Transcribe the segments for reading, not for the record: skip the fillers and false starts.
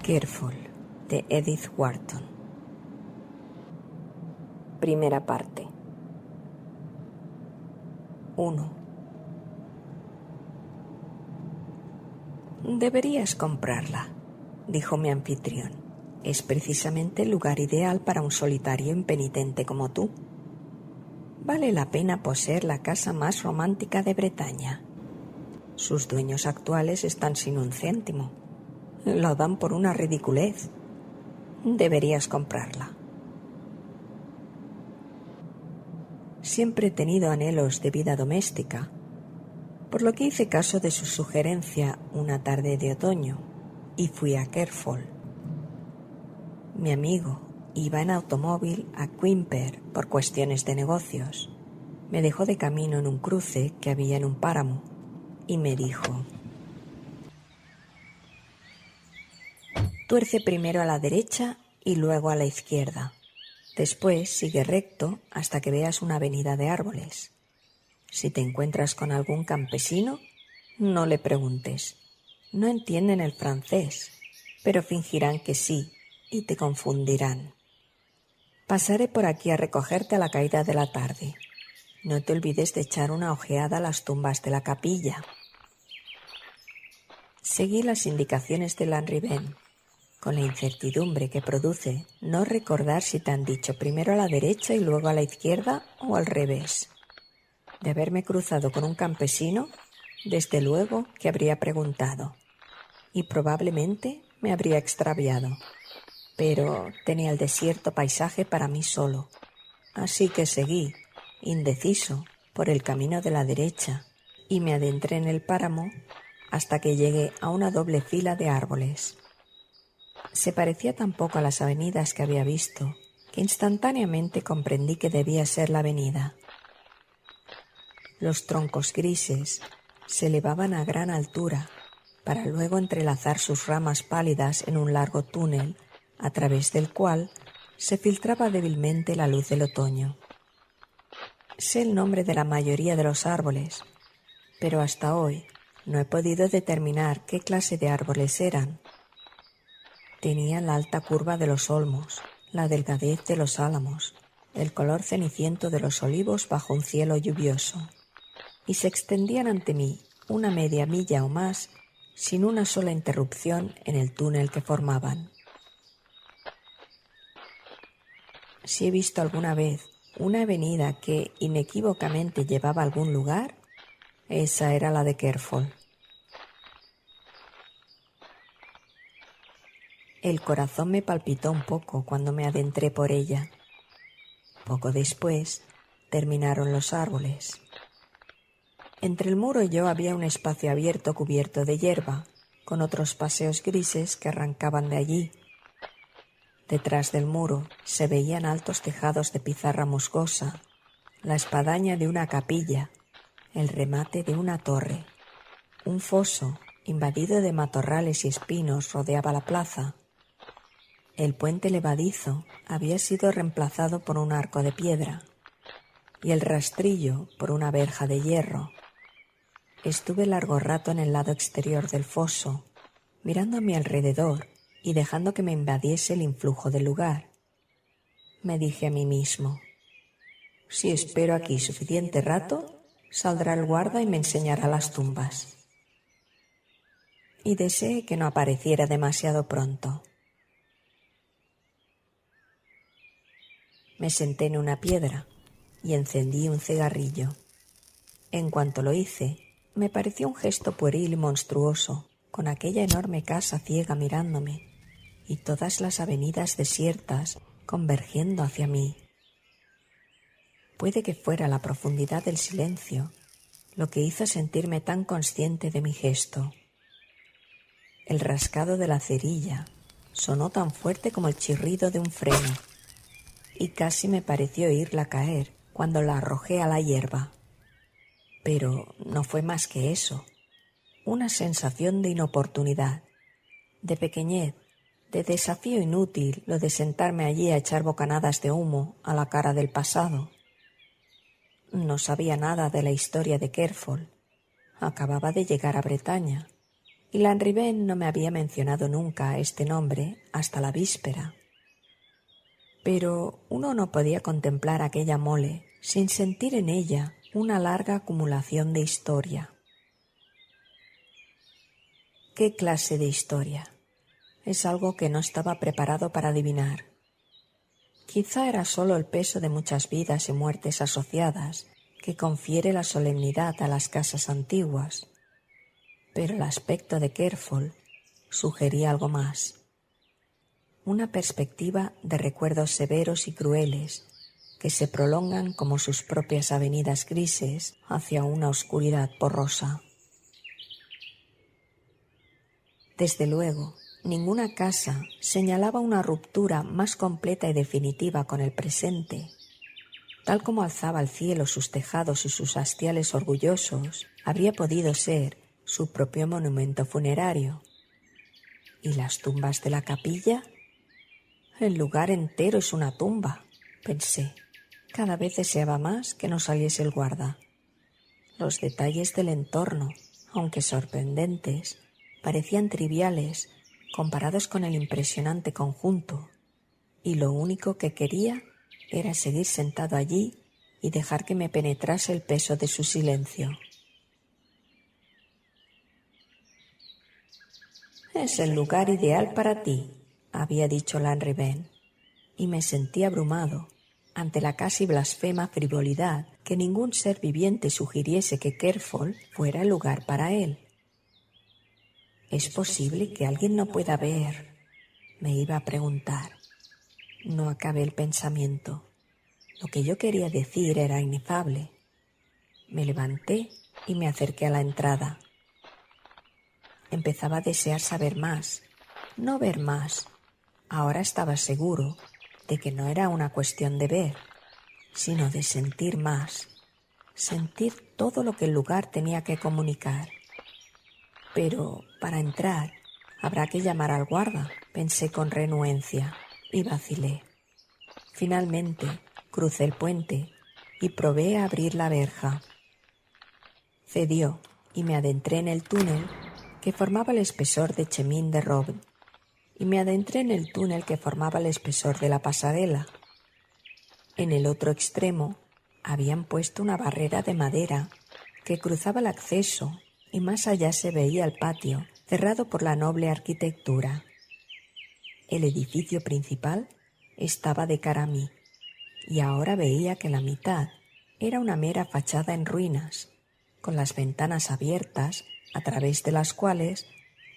Careful, de Edith Wharton. Primera parte. 1. Deberías comprarla, dijo mi anfitrión. Es precisamente el lugar ideal para un solitario impenitente como tú. Vale la pena poseer la casa más romántica de Bretaña. Sus dueños actuales están sin un céntimo. Lo dan por una ridiculez. Deberías comprarla. Siempre he tenido anhelos de vida doméstica, por lo que hice caso de su sugerencia una tarde de otoño y fui a Careful. Mi amigo iba en automóvil a Quimper por cuestiones de negocios. Me dejó de camino en un cruce que había en un páramo y me dijo: tuerce primero a la derecha y luego a la izquierda. Después sigue recto hasta que veas una avenida de árboles. Si te encuentras con algún campesino, no le preguntes. No entienden el francés, pero fingirán que sí y te confundirán. Pasaré por aquí a recogerte a la caída de la tarde. No te olvides de echar una ojeada a las tumbas de la capilla. Seguí las indicaciones de Lanrivain, con la incertidumbre que produce no recordar si te han dicho primero a la derecha y luego a la izquierda o al revés. De haberme cruzado con un campesino, desde luego que habría preguntado, y probablemente me habría extraviado, pero tenía el desierto paisaje para mí solo, así que seguí, indeciso, por el camino de la derecha y me adentré en el páramo hasta que llegué a una doble fila de árboles. Se parecía tan poco a las avenidas que había visto que instantáneamente comprendí que debía ser la avenida. Los troncos grises se elevaban a gran altura para luego entrelazar sus ramas pálidas en un largo túnel a través del cual se filtraba débilmente la luz del otoño. Sé el nombre de la mayoría de los árboles, pero hasta hoy no he podido determinar qué clase de árboles eran. Tenían la alta curva de los olmos, la delgadez de los álamos, el color ceniciento de los olivos bajo un cielo lluvioso, y se extendían ante mí una media milla o más sin una sola interrupción en el túnel que formaban. Si he visto alguna vez una avenida que inequívocamente llevaba a algún lugar, esa era la de Careful. El corazón me palpitó un poco cuando me adentré por ella. Poco después terminaron los árboles. Entre el muro y yo había un espacio abierto cubierto de hierba, con otros paseos grises que arrancaban de allí. Detrás del muro se veían altos tejados de pizarra musgosa, la espadaña de una capilla, el remate de una torre. Un foso, invadido de matorrales y espinos, rodeaba la plaza. El puente levadizo había sido reemplazado por un arco de piedra y el rastrillo por una verja de hierro. Estuve largo rato en el lado exterior del foso, mirando a mi alrededor y dejando que me invadiese el influjo del lugar. Me dije a mí mismo: si espero aquí suficiente rato, saldrá el guarda y me enseñará las tumbas. Y deseé que no apareciera demasiado pronto. Me senté en una piedra y encendí un cigarrillo. En cuanto lo hice, me pareció un gesto pueril y monstruoso, con aquella enorme casa ciega mirándome y todas las avenidas desiertas convergiendo hacia mí. Puede que fuera la profundidad del silencio lo que hizo sentirme tan consciente de mi gesto. El rascado de la cerilla sonó tan fuerte como el chirrido de un freno, y casi me pareció oírla caer cuando la arrojé a la hierba. Pero no fue más que eso, una sensación de inoportunidad, de pequeñez, de desafío inútil lo de sentarme allí a echar bocanadas de humo a la cara del pasado. No sabía nada de la historia de Kerfol. Acababa de llegar a Bretaña y Lanrivain no me había mencionado nunca este nombre hasta la víspera. Pero uno no podía contemplar aquella mole sin sentir en ella una larga acumulación de historia. ¿Qué clase de historia? Es algo que no estaba preparado para adivinar. Quizá era solo el peso de muchas vidas y muertes asociadas que confiere la solemnidad a las casas antiguas, pero el aspecto de Kerfol sugería algo más. Una perspectiva de recuerdos severos y crueles que se prolongan como sus propias avenidas grises hacia una oscuridad borrosa. Desde luego, ninguna casa señalaba una ruptura más completa y definitiva con el presente. Tal como alzaba al cielo sus tejados y sus hastiales orgullosos, habría podido ser su propio monumento funerario. ¿Y las tumbas de la capilla? El lugar entero es una tumba, pensé. Cada vez deseaba más que no saliese el guarda. Los detalles del entorno, aunque sorprendentes, parecían triviales comparados con el impresionante conjunto, y lo único que quería era seguir sentado allí y dejar que me penetrase el peso de su silencio. «Es el lugar ideal para ti», había dicho Lanrivain, y me sentí abrumado ante la casi blasfema frivolidad que ningún ser viviente sugiriese que Kerfol fuera el lugar para él. ¿Es posible que alguien no pueda ver?, me iba a preguntar. No acabé el pensamiento. Lo que yo quería decir era inefable. Me levanté y me acerqué a la entrada. Empezaba a desear saber más, no ver más. Ahora estaba seguro de que no era una cuestión de ver, sino de sentir más, sentir todo lo que el lugar tenía que comunicar. Pero para entrar habrá que llamar al guarda, pensé con renuencia y vacilé. Finalmente crucé el puente y probé a abrir la verja. Cedió y me adentré en el túnel que formaba el espesor de Chemin de Robe, y me adentré en el túnel que formaba el espesor de la pasarela. En el otro extremo habían puesto una barrera de madera que cruzaba el acceso y más allá se veía el patio cerrado por la noble arquitectura. El edificio principal estaba de cara a mí y ahora veía que la mitad era una mera fachada en ruinas, con las ventanas abiertas a través de las cuales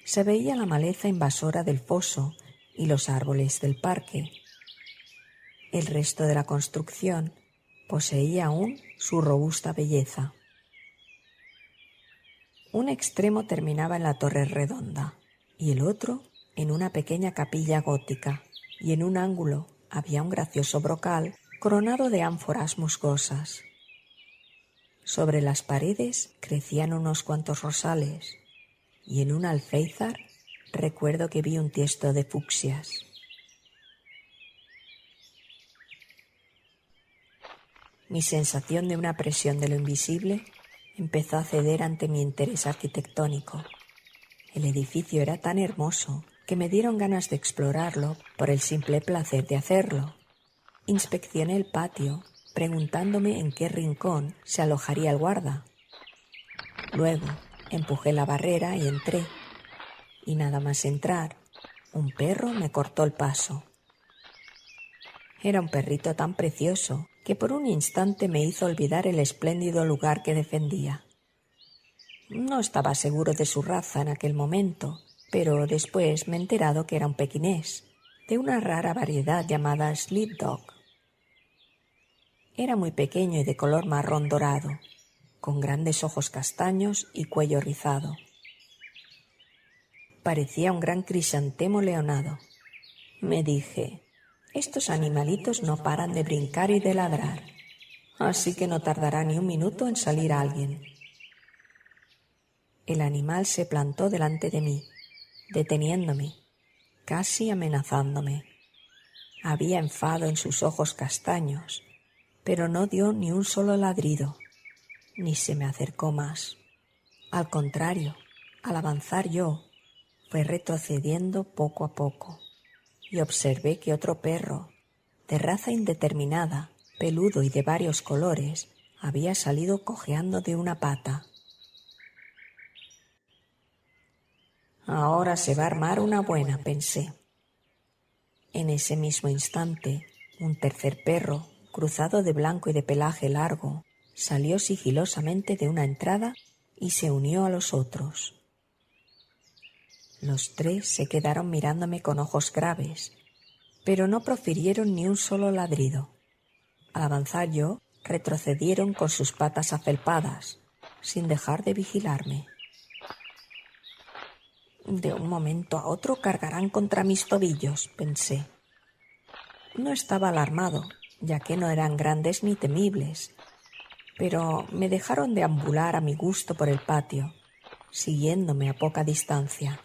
se veía la maleza invasora del foso y los árboles del parque. El resto de la construcción poseía aún su robusta belleza. Un extremo terminaba en la torre redonda y el otro en una pequeña capilla gótica, y en un ángulo había un gracioso brocal coronado de ánforas musgosas. Sobre las paredes crecían unos cuantos rosales, y en un alféizar recuerdo que vi un tiesto de fucsias. Mi sensación de una presión de lo invisible empezó a ceder ante mi interés arquitectónico. El edificio era tan hermoso que me dieron ganas de explorarlo por el simple placer de hacerlo. Inspeccioné el patio, preguntándome en qué rincón se alojaría el guarda. Luego empujé la barrera y entré, y nada más entrar, un perro me cortó el paso. Era un perrito tan precioso que por un instante me hizo olvidar el espléndido lugar que defendía. No estaba seguro de su raza en aquel momento, pero después me he enterado que era un pequinés, de una rara variedad llamada Sleep Dog. Era muy pequeño y de color marrón dorado, con grandes ojos castaños y cuello rizado. Parecía un gran crisantemo leonado. Me dije, estos animalitos no paran de brincar y de ladrar, así que no tardará ni un minuto en salir alguien. El animal se plantó delante de mí, deteniéndome, casi amenazándome. Había enfado en sus ojos castaños, pero no dio ni un solo ladrido, ni se me acercó más. Al contrario, al avanzar yo, fue retrocediendo poco a poco, y observé que otro perro, de raza indeterminada, peludo y de varios colores, había salido cojeando de una pata. Ahora se va a armar una buena, pensé. En ese mismo instante, un tercer perro, cruzado de blanco y de pelaje largo, salió sigilosamente de una entrada y se unió a los otros. Los tres se quedaron mirándome con ojos graves, pero no profirieron ni un solo ladrido. Al avanzar yo, retrocedieron con sus patas afelpadas, sin dejar de vigilarme. De un momento a otro cargarán contra mis tobillos, pensé. No estaba alarmado, ya que no eran grandes ni temibles, pero me dejaron deambular a mi gusto por el patio, siguiéndome a poca distancia,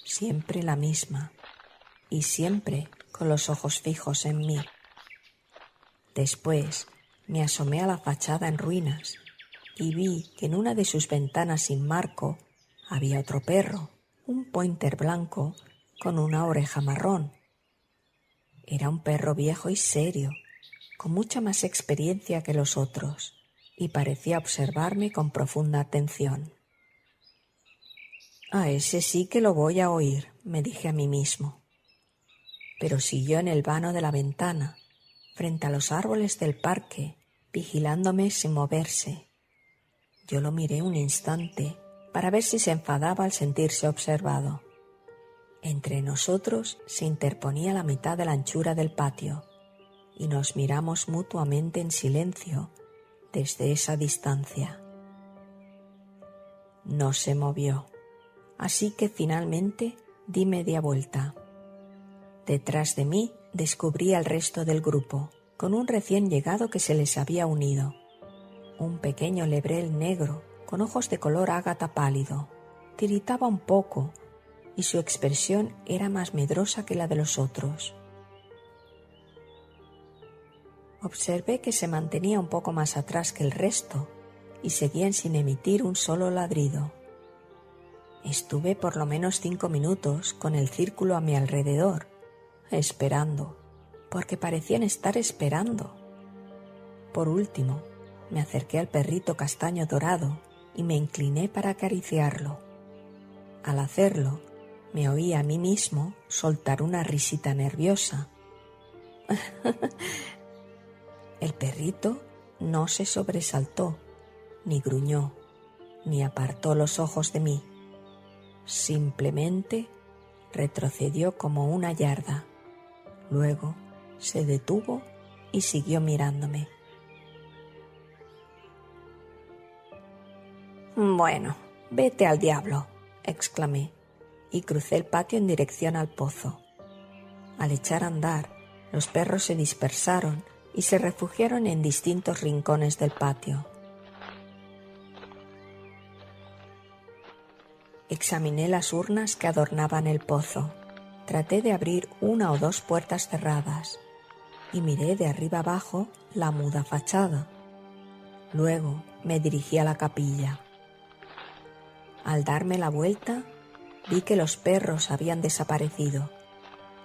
siempre la misma, y siempre con los ojos fijos en mí. Después me asomé a la fachada en ruinas y vi que en una de sus ventanas sin marco había otro perro, un pointer blanco con una oreja marrón. Era un perro viejo y serio, con mucha más experiencia que los otros, y parecía observarme con profunda atención. A ese sí que lo voy a oír, me dije a mí mismo. Pero siguió en el vano de la ventana, frente a los árboles del parque, vigilándome sin moverse. Yo lo miré un instante para ver si se enfadaba al sentirse observado. Entre nosotros se interponía la mitad de la anchura del patio y nos miramos mutuamente en silencio desde esa distancia. No se movió, así que finalmente di media vuelta. Detrás de mí descubrí al resto del grupo, con un recién llegado que se les había unido. Un pequeño lebrel negro, con ojos de color ágata pálido. Tiritaba un poco, y su expresión era más medrosa que la de los otros. Observé que se mantenía un poco más atrás que el resto, y seguían sin emitir un solo ladrido. Estuve por lo menos 5 minutos con el círculo a mi alrededor, esperando, porque parecían estar esperando. Por último, me acerqué al perrito castaño dorado y me incliné para acariciarlo. Al hacerlo, me oí a mí mismo soltar una risita nerviosa. El perrito no se sobresaltó, ni gruñó, ni apartó los ojos de mí. Simplemente retrocedió como una yarda. Luego se detuvo y siguió mirándome. «Bueno, vete al diablo», exclamé, y crucé el patio en dirección al pozo. Al echar a andar, los perros se dispersaron y se refugiaron en distintos rincones del patio. Examiné las urnas que adornaban el pozo. Traté de abrir 1 o 2 puertas cerradas y miré de arriba abajo la muda fachada. Luego me dirigí a la capilla. Al darme la vuelta, vi que los perros habían desaparecido.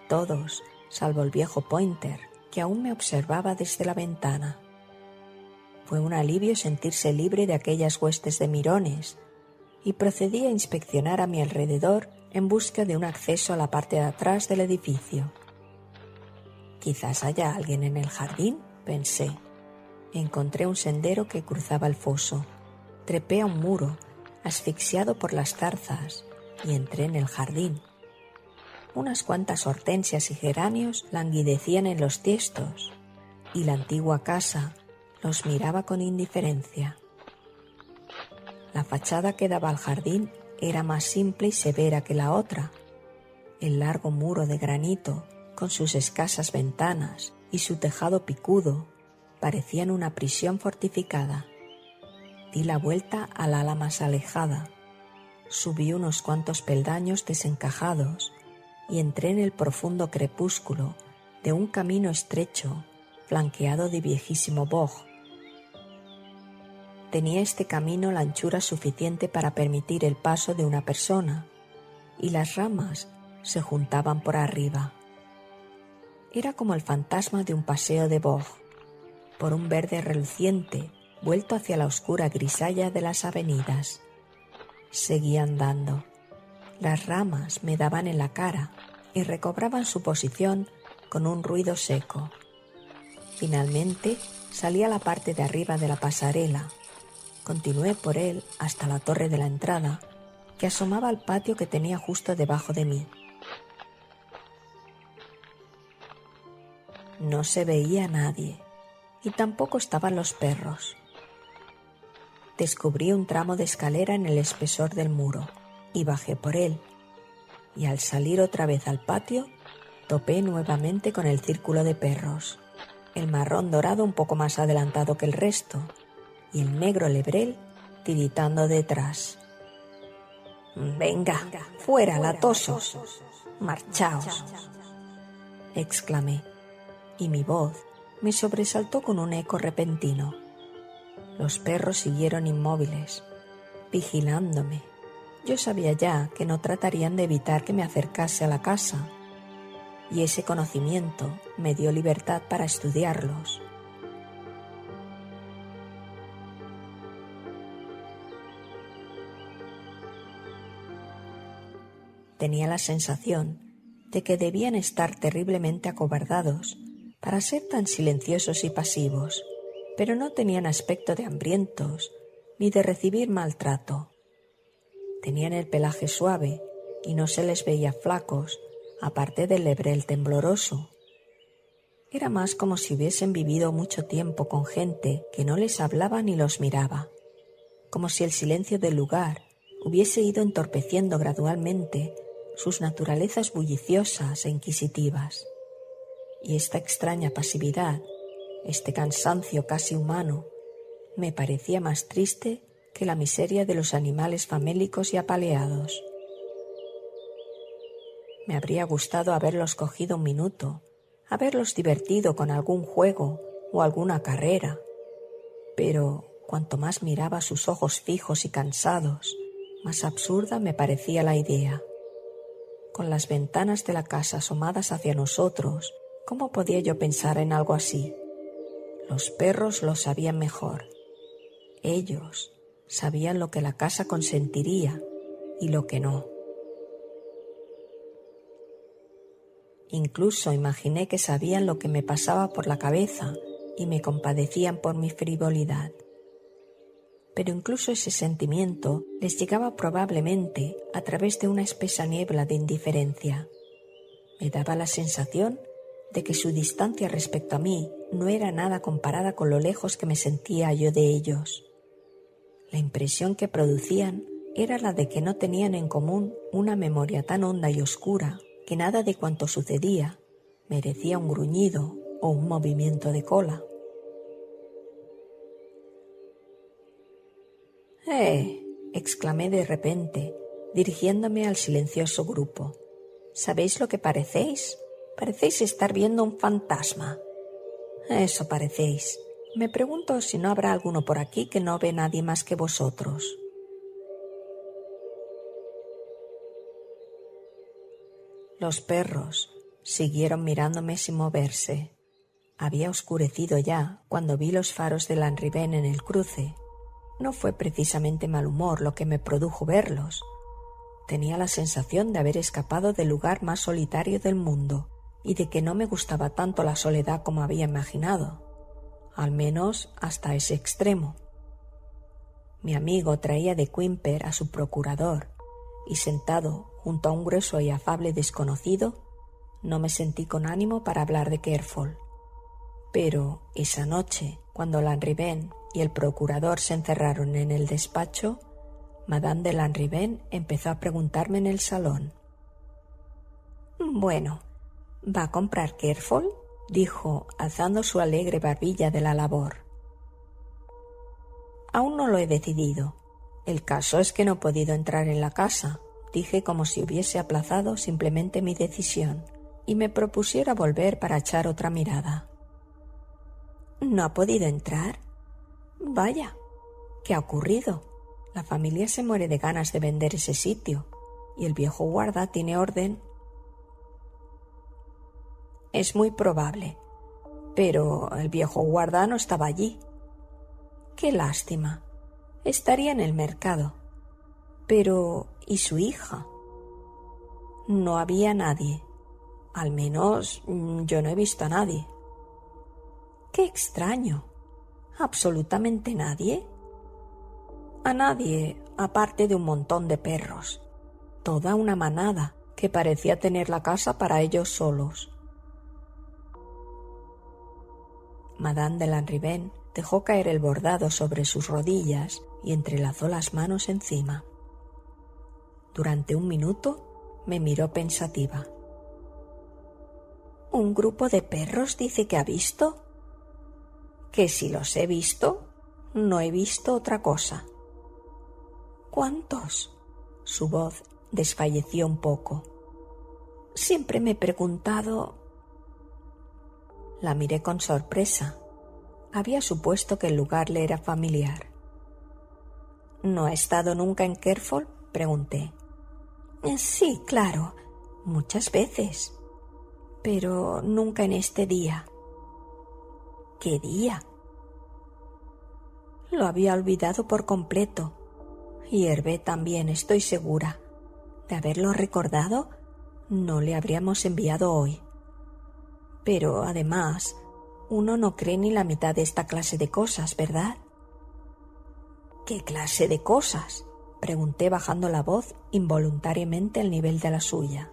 Todos, salvo el viejo pointer, que aún me observaba desde la ventana. Fue un alivio sentirse libre de aquellas huestes de mirones, y procedí a inspeccionar a mi alrededor en busca de un acceso a la parte de atrás del edificio. Quizás haya alguien en el jardín, pensé. Encontré un sendero que cruzaba el foso. Trepé a un muro, asfixiado por las zarzas, y entré en el jardín. Unas cuantas hortensias y geranios languidecían en los tiestos, y la antigua casa los miraba con indiferencia. La fachada que daba al jardín era más simple y severa que la otra. El largo muro de granito, con sus escasas ventanas y su tejado picudo, parecían una prisión fortificada. Di la vuelta al ala más alejada, subí unos cuantos peldaños desencajados y entré en el profundo crepúsculo de un camino estrecho flanqueado de viejísimo boj. Tenía este camino la anchura suficiente para permitir el paso de una persona, y las ramas se juntaban por arriba. Era como el fantasma de un paseo de boj, por un verde reluciente vuelto hacia la oscura grisalla de las avenidas. Seguí andando. Las ramas me daban en la cara y recobraban su posición con un ruido seco. Finalmente salí a la parte de arriba de la pasarela. Continué por él hasta la torre de la entrada, que asomaba al patio que tenía justo debajo de mí. No se veía a nadie, y tampoco estaban los perros. Descubrí un tramo de escalera en el espesor del muro, y bajé por él, y al salir otra vez al patio, topé nuevamente con el círculo de perros, el marrón dorado un poco más adelantado que el resto, y el negro lebrel tiritando detrás. «Venga, fuera, latosos, marchaos», exclamé, y mi voz me sobresaltó con un eco repentino. Los perros siguieron inmóviles, vigilándome. Yo sabía ya que no tratarían de evitar que me acercase a la casa, y ese conocimiento me dio libertad para estudiarlos. Tenía la sensación de que debían estar terriblemente acobardados para ser tan silenciosos y pasivos, pero no tenían aspecto de hambrientos ni de recibir maltrato. Tenían el pelaje suave y no se les veía flacos, aparte del lebrel tembloroso. Era más como si hubiesen vivido mucho tiempo con gente que no les hablaba ni los miraba, como si el silencio del lugar hubiese ido entorpeciendo gradualmente sus naturalezas bulliciosas e inquisitivas. Y esta extraña pasividad, este cansancio casi humano, me parecía más triste que la miseria de los animales famélicos y apaleados. Me habría gustado haberlos cogido un minuto, haberlos divertido con algún juego o alguna carrera, pero cuanto más miraba sus ojos fijos y cansados, más absurda me parecía la idea. Con las ventanas de la casa asomadas hacia nosotros, ¿cómo podía yo pensar en algo así? Los perros lo sabían mejor. Ellos sabían lo que la casa consentiría y lo que no. Incluso imaginé que sabían lo que me pasaba por la cabeza y me compadecían por mi frivolidad. Pero incluso ese sentimiento les llegaba probablemente a través de una espesa niebla de indiferencia. Me daba la sensación de que su distancia respecto a mí no era nada comparada con lo lejos que me sentía yo de ellos. La impresión que producían era la de que no tenían en común una memoria tan honda y oscura que nada de cuanto sucedía merecía un gruñido o un movimiento de cola. Exclamé de repente, dirigiéndome al silencioso grupo. ¿Sabéis lo que parecéis? Parecéis estar viendo un fantasma. Eso parecéis. Me pregunto si no habrá alguno por aquí que no ve nadie más que vosotros. Los perros siguieron mirándome sin moverse. Había oscurecido ya cuando vi los faros de Lanrivain en el cruce. No fue precisamente mal humor lo que me produjo verlos. Tenía la sensación de haber escapado del lugar más solitario del mundo y de que no me gustaba tanto la soledad como había imaginado, al menos hasta ese extremo. Mi amigo traía de Quimper a su procurador y sentado junto a un grueso y afable desconocido, no me sentí con ánimo para hablar de Kerfol. Pero esa noche, cuando Lanrivain y el procurador se encerraron en el despacho, Madame de Lanrivain empezó a preguntarme en el salón. «Bueno, ¿va a comprar Kerfol?», dijo, alzando su alegre barbilla de la labor. «Aún no lo he decidido. El caso es que no he podido entrar en la casa», dije como si hubiese aplazado simplemente mi decisión y me propusiera volver para echar otra mirada. ¿No ha podido entrar? Vaya, ¿qué ha ocurrido? La familia se muere de ganas de vender ese sitio y el viejo guarda tiene orden. Es muy probable, pero el viejo guarda no estaba allí. Qué lástima. Estaría en el mercado. Pero, ¿y su hija? No había nadie. Al menos yo no he visto a nadie. ¡Qué extraño! ¿Absolutamente nadie? A nadie, aparte de un montón de perros. Toda una manada que parecía tener la casa para ellos solos. Madame de Lanrivain dejó caer el bordado sobre sus rodillas y entrelazó las manos encima. Durante un minuto me miró pensativa. ¿Un grupo de perros dice que ha visto? Que si los he visto, no he visto otra cosa. ¿Cuántos? Su voz desfalleció un poco. Siempre me he preguntado. La miré con sorpresa. Había supuesto que el lugar le era familiar. ¿No ha estado nunca en Kerfol?, pregunté. Sí, claro, muchas veces, pero nunca en este día. ¿Qué día? Lo había olvidado por completo. Y Hervé también, estoy segura. De haberlo recordado, no le habríamos enviado hoy. Pero, además, uno no cree ni la mitad de esta clase de cosas, ¿verdad? ¿Qué clase de cosas?, pregunté bajando la voz involuntariamente al nivel de la suya.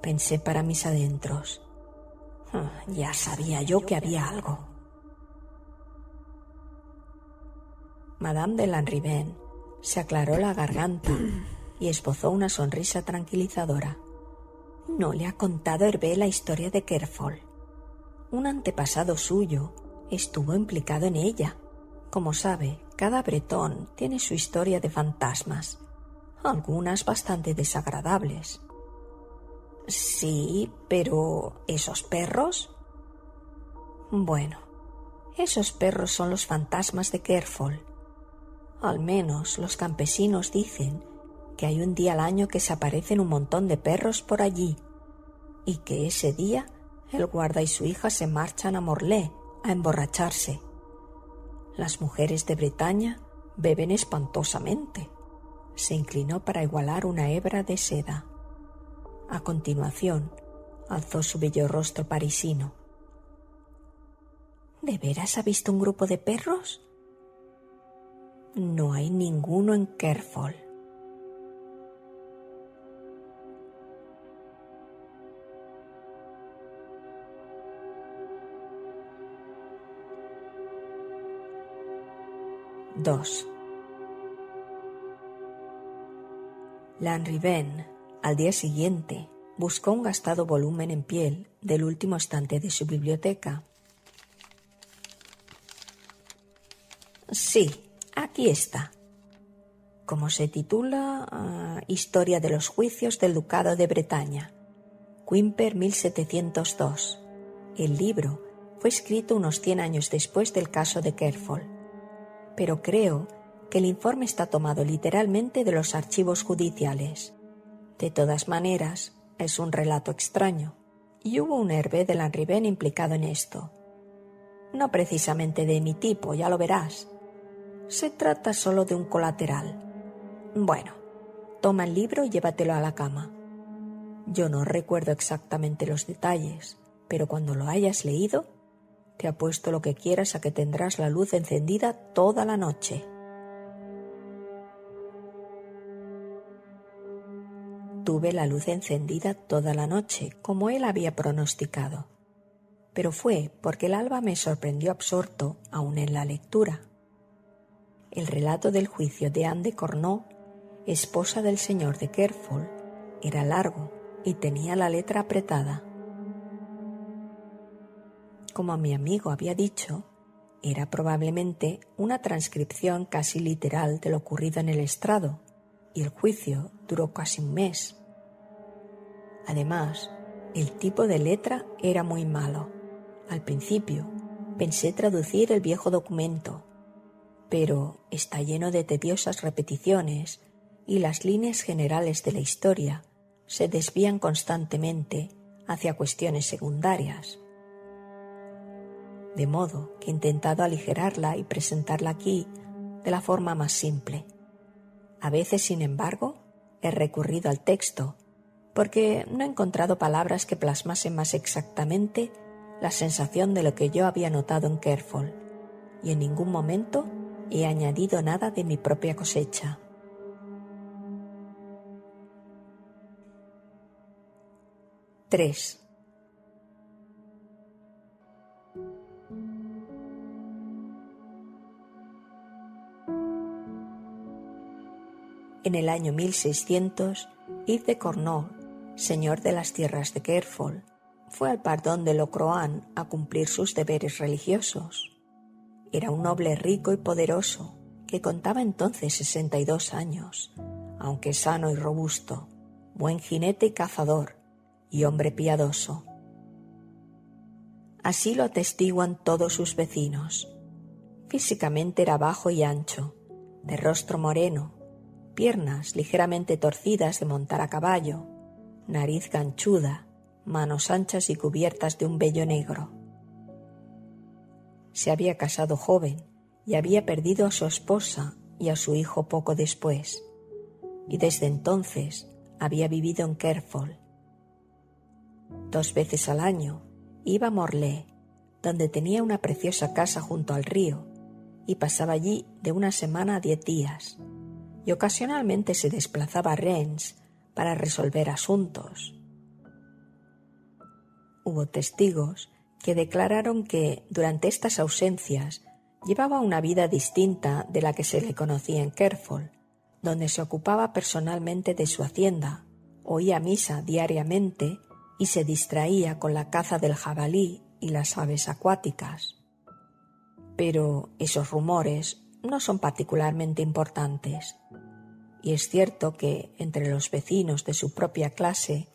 Pensé para mis adentros. Ya sabía yo que había algo. Madame de Lanrivain se aclaró la garganta y esbozó una sonrisa tranquilizadora. No le ha contado Hervé la historia de Kerfol. Un antepasado suyo estuvo implicado en ella. Como sabe, cada bretón tiene su historia de fantasmas, algunas bastante desagradables. Sí, pero ¿esos perros? Bueno, esos perros son los fantasmas de Kerfol. Al menos los campesinos dicen que hay un día al año que se aparecen un montón de perros por allí y que ese día el guarda y su hija se marchan a Morlaix a emborracharse. Las mujeres de Bretaña beben espantosamente. Se inclinó para igualar una hebra de seda. A continuación, alzó su bello rostro parisino. ¿De veras ha visto un grupo de perros? No hay ninguno en Kerfol. II. Lanrivain, al día siguiente, buscó un gastado volumen en piel del último estante de su biblioteca. Sí, aquí está. Como se titula, Historia de los juicios del Ducado de Bretaña, Quimper 1702. El libro fue escrito unos 100 años después del caso de Kerfol, pero creo que el informe está tomado literalmente de los archivos judiciales. De todas maneras, es un relato extraño, y hubo un Hervé de Lanrivain implicado en esto. No precisamente de mi tipo, ya lo verás. Se trata solo de un colateral. Bueno, toma el libro y llévatelo a la cama. Yo no recuerdo exactamente los detalles, pero cuando lo hayas leído, te apuesto lo que quieras a que tendrás la luz encendida toda la noche. Tuve la luz encendida toda la noche, como él había pronosticado. Pero fue porque el alba me sorprendió absorto aún en la lectura. El relato del juicio de Anne de Cornault, esposa del señor de Kerfol, era largo y tenía la letra apretada. Como mi amigo había dicho, era probablemente una transcripción casi literal de lo ocurrido en el estrado, y el juicio duró casi un mes. Además, el tipo de letra era muy malo. Al principio, Pensé traducir el viejo documento, pero está lleno de tediosas repeticiones y las líneas generales de la historia se desvían constantemente hacia cuestiones secundarias. De modo que he intentado aligerarla y presentarla aquí de la forma más simple. A veces, sin embargo, he recurrido al texto porque no he encontrado palabras que plasmasen más exactamente la sensación de lo que yo había notado en Kerfol, y en ningún momento he añadido nada de mi propia cosecha. ¡3! En el año 1600, Yves de Cornault, señor de las tierras de Kerfol, fue al Pardon de Locroan a cumplir sus deberes religiosos. Era un noble rico y poderoso que contaba entonces 62 años, aunque sano y robusto, buen jinete y cazador y hombre piadoso. Así lo atestiguan todos sus vecinos. Físicamente era bajo y ancho, de rostro moreno, piernas ligeramente torcidas de montar a caballo, nariz ganchuda, manos anchas y cubiertas de un vello negro. Se había casado joven y había perdido a su esposa y a su hijo poco después, y desde entonces había vivido en Kerfol. 2 veces al año iba a Morlaix, donde tenía una preciosa casa junto al río, y pasaba allí de una semana a 10 días, y ocasionalmente se desplazaba a Rennes para resolver asuntos. Hubo testigos que declararon que durante estas ausencias llevaba una vida distinta de la que se le conocía en Kerfol, donde se ocupaba personalmente de su hacienda, oía misa diariamente y se distraía con la caza del jabalí y las aves acuáticas. Pero esos rumores no son particularmente importantes, y es cierto que entre los vecinos de su propia clase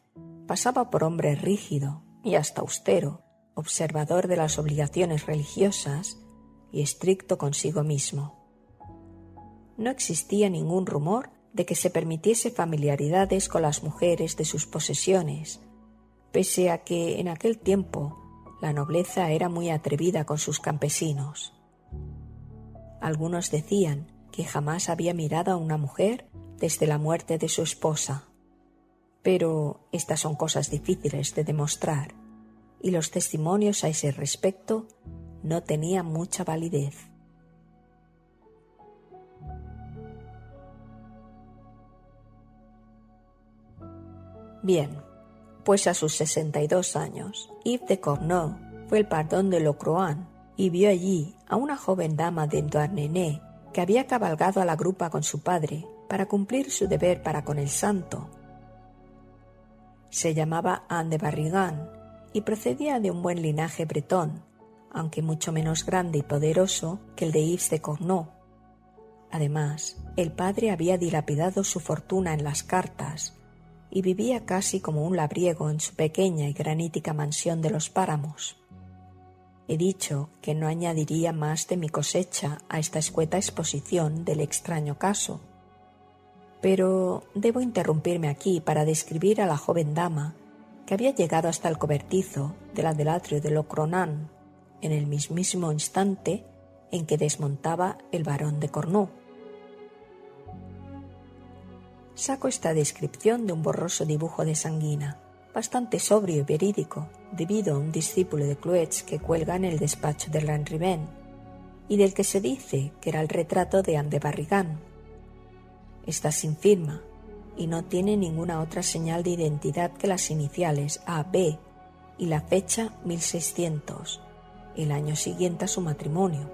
pasaba por hombre rígido y hasta austero, observador de las obligaciones religiosas y estricto consigo mismo. No existía ningún rumor de que se permitiese familiaridades con las mujeres de sus posesiones, pese a que en aquel tiempo la nobleza era muy atrevida con sus campesinos. Algunos decían que jamás había mirado a una mujer desde la muerte de su esposa, pero estas son cosas difíciles de demostrar, y los testimonios a ese respecto no tenían mucha validez. Bien, pues a sus 62 años, Yves de Cornault fue al Pardon de Locroan y vio allí a una joven dama de Douarnenez que había cabalgado a la grupa con su padre para cumplir su deber para con el santo. Se llamaba Anne de Barrigan y procedía de un buen linaje bretón, aunque mucho menos grande y poderoso que el de Yves de Cornault. Además, el padre había dilapidado su fortuna en las cartas y vivía casi como un labriego en su pequeña y granítica mansión de los páramos. He dicho que no añadiría más de mi cosecha a esta escueta exposición del extraño caso, pero debo interrumpirme aquí para describir a la joven dama que había llegado hasta el cobertizo del adelatrio de Locronan en el mismísimo instante en que desmontaba el barón de Cornault. Saco esta descripción de un borroso dibujo de Sanguina, bastante sobrio y verídico, debido a un discípulo de Cloets que cuelga en el despacho de Lanrivain, y del que se dice que era el retrato de Anne de Barrigan. Está sin firma y no tiene ninguna otra señal de identidad que las iniciales AB y la fecha 1600, el año siguiente a su matrimonio.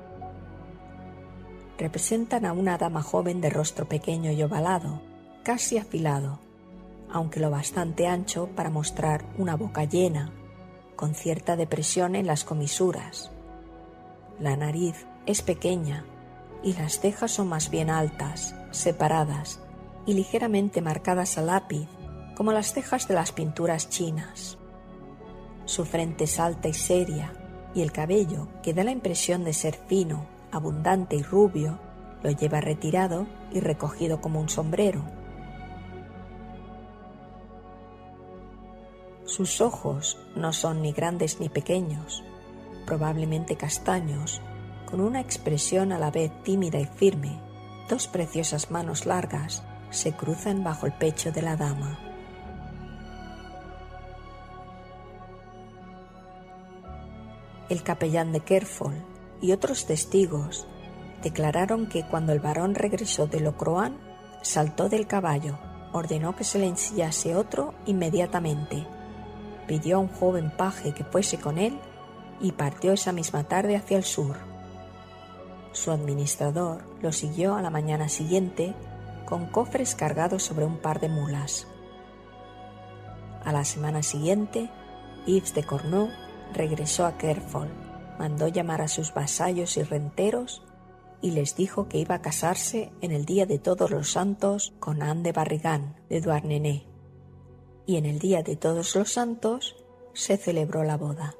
Representan a una dama joven de rostro pequeño y ovalado, casi afilado, aunque lo bastante ancho para mostrar una boca llena, con cierta depresión en las comisuras. La nariz es pequeña y las cejas son más bien altas, separadas y ligeramente marcadas a lápiz, como las cejas de las pinturas chinas. Su frente es alta y seria, y el cabello, que da la impresión de ser fino, abundante y rubio, lo lleva retirado y recogido como un sombrero. Sus ojos no son ni grandes ni pequeños, probablemente castaños, con una expresión a la vez tímida y firme. Dos preciosas manos largas se cruzan bajo el pecho de la dama. El capellán de Kerfol y otros testigos declararon que cuando el varón regresó de Locroan, saltó del caballo, ordenó que se le ensillase otro inmediatamente, pidió a un joven paje que fuese con él y partió esa misma tarde hacia el sur. Su administrador lo siguió a la mañana siguiente con cofres cargados sobre un par de mulas. A la semana siguiente, Yves de Cornault regresó a Kerfol, mandó llamar a sus vasallos y renteros y les dijo que iba a casarse en el día de Todos los Santos con Anne de Barrigan de Douarnenez, y en el día de Todos los Santos se celebró la boda.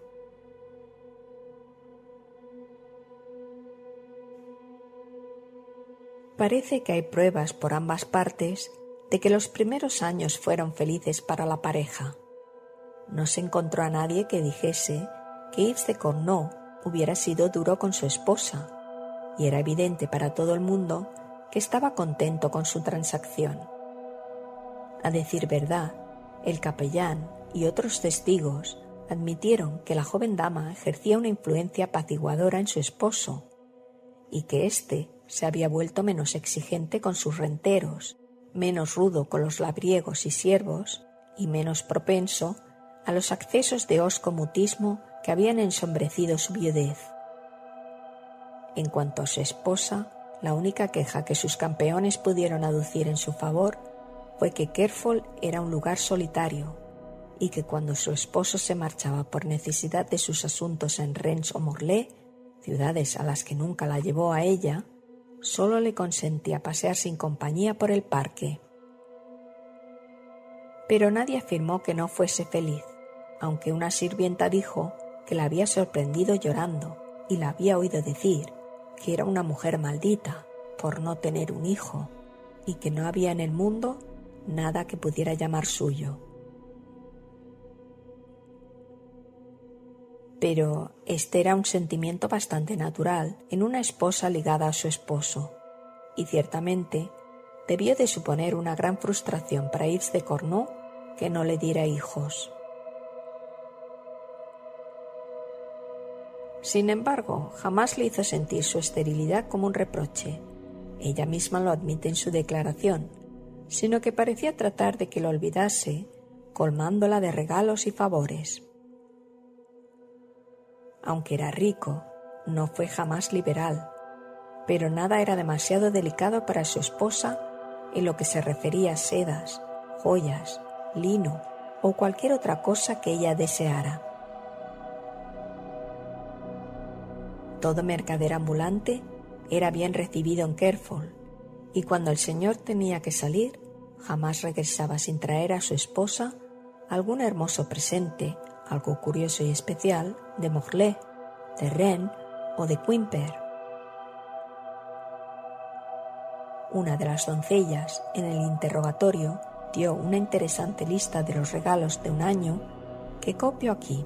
Parece que hay pruebas por ambas partes de que los primeros años fueron felices para la pareja. No se encontró a nadie que dijese que Yves de Cornault hubiera sido duro con su esposa, y era evidente para todo el mundo que estaba contento con su transacción. A decir verdad, el capellán y otros testigos admitieron que la joven dama ejercía una influencia apaciguadora en su esposo, y que éste se había vuelto menos exigente con sus renteros, menos rudo con los labriegos y siervos, y menos propenso a los accesos de hosco mutismo que habían ensombrecido su viudez. En cuanto a su esposa, la única queja que sus campeones pudieron aducir en su favor fue que Kerfol era un lugar solitario y que cuando su esposo se marchaba por necesidad de sus asuntos en Rennes o Morlaix, ciudades a las que nunca la llevó a ella, solo le consentía pasear sin compañía por el parque. Pero nadie afirmó que no fuese feliz, aunque una sirvienta dijo que la había sorprendido llorando y la había oído decir que era una mujer maldita por no tener un hijo y que no había en el mundo nada que pudiera llamar suyo. Pero este era un sentimiento bastante natural en una esposa ligada a su esposo, y ciertamente debió de suponer una gran frustración para Yves de Cornault que no le diera hijos. Sin embargo, jamás le hizo sentir su esterilidad como un reproche. Ella misma lo admite en su declaración, sino que parecía tratar de que lo olvidase, colmándola de regalos y favores. Aunque era rico, no fue jamás liberal, pero nada era demasiado delicado para su esposa en lo que se refería a sedas, joyas, lino o cualquier otra cosa que ella deseara. Todo mercader ambulante era bien recibido en Kerfol, y cuando el señor tenía que salir, jamás regresaba sin traer a su esposa algún hermoso presente, algo curioso y especial, de Morlaix, de Rennes o de Quimper. Una de las doncellas, en el interrogatorio, dio una interesante lista de los regalos de un año que copio aquí.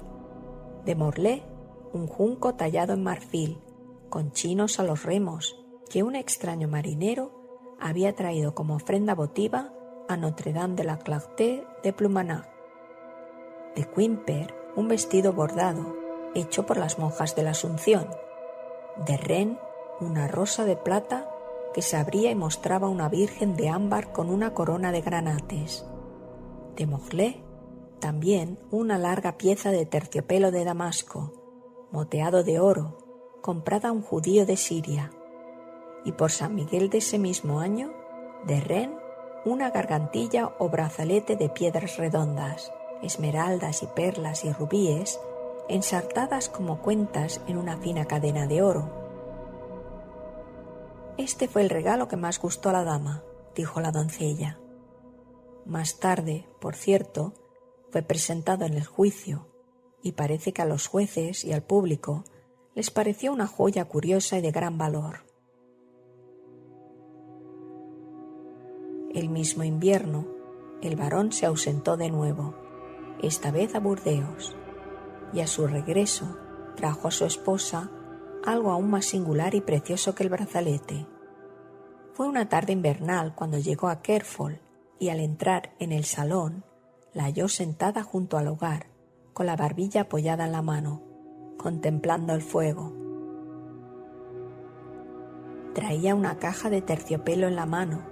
De Morlaix, un junco tallado en marfil, con chinos a los remos, que un extraño marinero había traído como ofrenda votiva a Notre Dame de la Clarté de Ploumanac. De Quimper, un vestido bordado, hecho por las monjas de la Asunción. De Rennes, una rosa de plata que se abría y mostraba una virgen de ámbar con una corona de granates. De Morlaix, también una larga pieza de terciopelo de Damasco, moteado de oro, comprada a un judío de Siria. Y por San Miguel de ese mismo año, de Rennes, una gargantilla o brazalete de piedras redondas, esmeraldas y perlas y rubíes, ensartadas como cuentas en una fina cadena de oro. Este fue el regalo que más gustó a la dama, dijo la doncella. Más tarde, por cierto, fue presentado en el juicio, y parece que a los jueces y al público les pareció una joya curiosa y de gran valor. El mismo invierno, el barón se ausentó de nuevo, esta vez a Burdeos, y a su regreso trajo a su esposa algo aún más singular y precioso que el brazalete. Fue una tarde invernal cuando llegó a Kerfol y al entrar en el salón la halló sentada junto al hogar, con la barbilla apoyada en la mano, contemplando el fuego. Traía una caja de terciopelo en la mano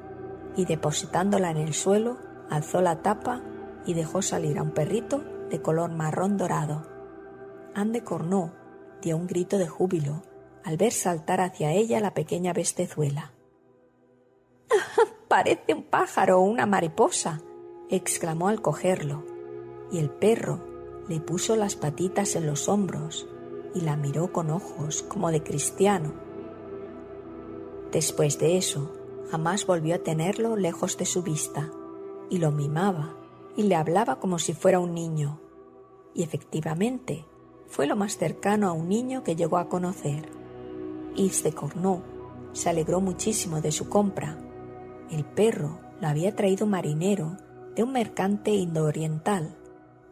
y, depositándola en el suelo, alzó la tapa y dejó salir a un perrito de color marrón dorado. Anne de Cornault dio un grito de júbilo al ver saltar hacia ella la pequeña bestezuela. «¡Parece un pájaro o una mariposa!», exclamó al cogerlo, y el perro le puso las patitas en los hombros y la miró con ojos como de cristiano. Después de eso, jamás volvió a tenerlo lejos de su vista, y lo mimaba y le hablaba como si fuera un niño. Y efectivamente, fue lo más cercano a un niño que llegó a conocer. Yves de Cornault se alegró muchísimo de su compra. El perro lo había traído un marinero de un mercante indooriental,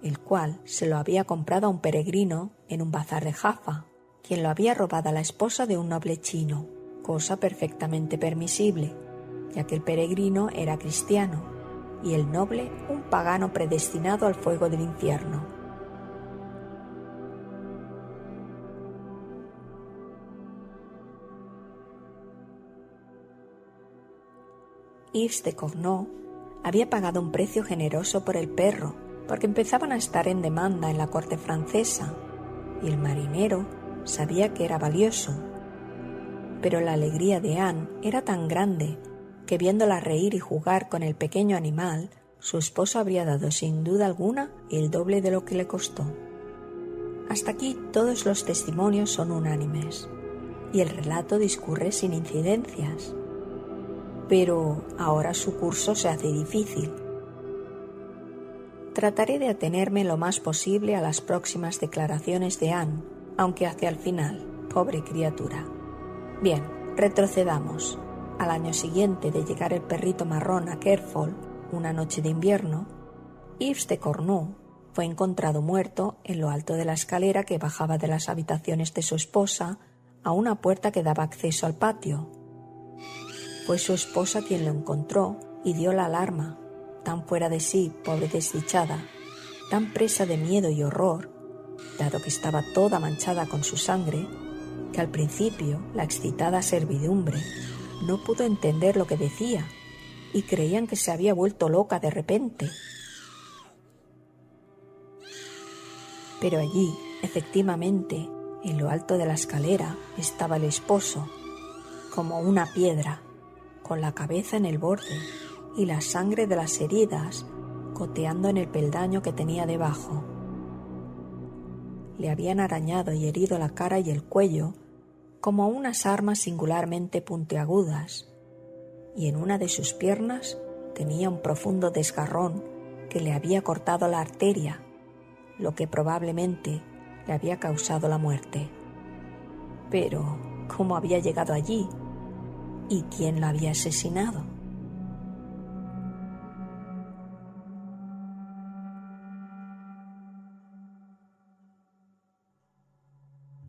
el cual se lo había comprado a un peregrino en un bazar de Jaffa, quien lo había robado a la esposa de un noble chino, cosa perfectamente permisible, ya que el peregrino era cristiano y el noble un pagano predestinado al fuego del infierno. Yves de Cornault había pagado un precio generoso por el perro, porque empezaban a estar en demanda en la corte francesa, y el marinero sabía que era valioso. Pero la alegría de Anne era tan grande que, viéndola reír y jugar con el pequeño animal, su esposo habría dado sin duda alguna el doble de lo que le costó. Hasta aquí todos los testimonios son unánimes, y el relato discurre sin incidencias. Pero ahora su curso se hace difícil. Trataré de atenerme lo más posible a las próximas declaraciones de Anne, aunque hacia el final, pobre criatura. Bien, retrocedamos. Al año siguiente de llegar el perrito marrón a Kerfol, una noche de invierno, Yves de Cornault fue encontrado muerto en lo alto de la escalera que bajaba de las habitaciones de su esposa a una puerta que daba acceso al patio. Fue su esposa quien lo encontró y dio la alarma, tan fuera de sí, pobre desdichada, tan presa de miedo y horror, dado que estaba toda manchada con su sangre, que al principio la excitada servidumbre no pudo entender lo que decía y creían que se había vuelto loca de repente. Pero allí, efectivamente, en lo alto de la escalera, estaba el esposo, como una piedra, con la cabeza en el borde y la sangre de las heridas goteando en el peldaño que tenía debajo. Le habían arañado y herido la cara y el cuello como unas armas singularmente puntiagudas, y en una de sus piernas tenía un profundo desgarrón que le había cortado la arteria, lo que probablemente le había causado la muerte. Pero, ¿cómo había llegado allí? ¿Y quién la había asesinado?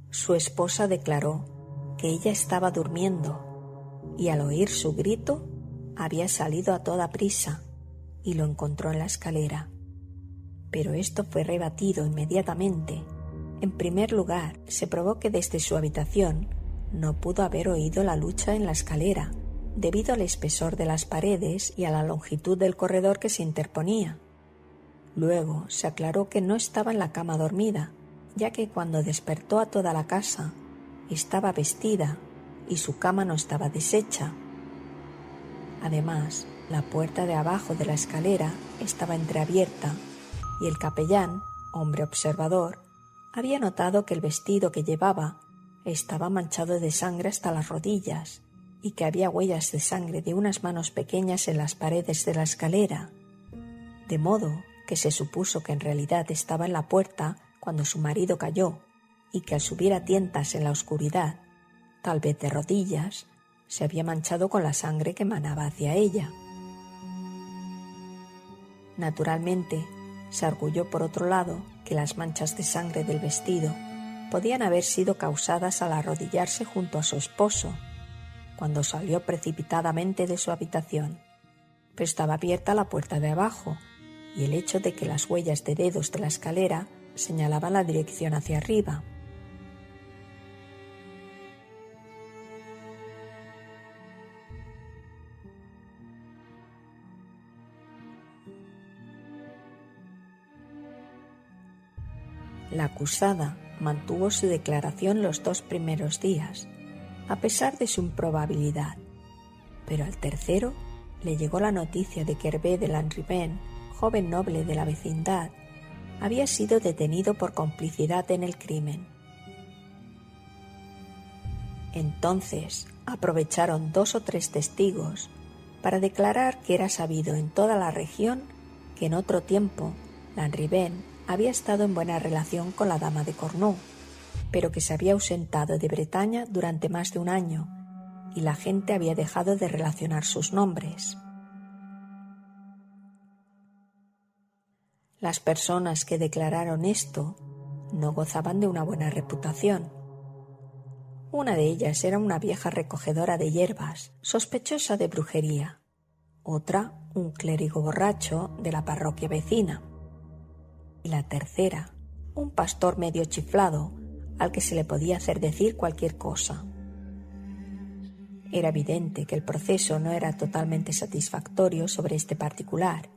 Su esposa declaró que ella estaba durmiendo y al oír su grito había salido a toda prisa y lo encontró en la escalera. Pero esto fue rebatido inmediatamente. En primer lugar, se probó que desde su habitación no pudo haber oído la lucha en la escalera, debido al espesor de las paredes y a la longitud del corredor que se interponía. Luego se aclaró que no estaba en la cama dormida, ya que cuando despertó a toda la casa, estaba vestida y su cama no estaba deshecha. Además, la puerta de abajo de la escalera estaba entreabierta y el capellán, hombre observador, había notado que el vestido que llevaba estaba manchado de sangre hasta las rodillas y que había huellas de sangre de unas manos pequeñas en las paredes de la escalera, de modo que se supuso que en realidad estaba en la puerta cuando su marido cayó y que al subir a tientas en la oscuridad, tal vez de rodillas, se había manchado con la sangre que emanaba hacia ella. Naturalmente, se arguyó por otro lado que las manchas de sangre del vestido podían haber sido causadas al arrodillarse junto a su esposo, cuando salió precipitadamente de su habitación, pero estaba abierta la puerta de abajo, y el hecho de que las huellas de dedos de la escalera señalaban la dirección hacia arriba. La acusada mantuvo su declaración los 2 primeros días, a pesar de su improbabilidad, pero al tercero le llegó la noticia de que Hervé de Lanrivain, joven noble de la vecindad, había sido detenido por complicidad en el crimen. Entonces aprovecharon 2 o 3 testigos para declarar que era sabido en toda la región que en otro tiempo Lanrivain había estado en buena relación con la dama de Cornú, pero que se había ausentado de Bretaña durante más de un año y la gente había dejado de relacionar sus nombres. Las personas que declararon esto no gozaban de una buena reputación. Una de ellas era una vieja recogedora de hierbas, sospechosa de brujería. Otra, un clérigo borracho de la parroquia vecina. Y la tercera, un pastor medio chiflado, al que se le podía hacer decir cualquier cosa. Era evidente que el proceso no era totalmente satisfactorio sobre este particular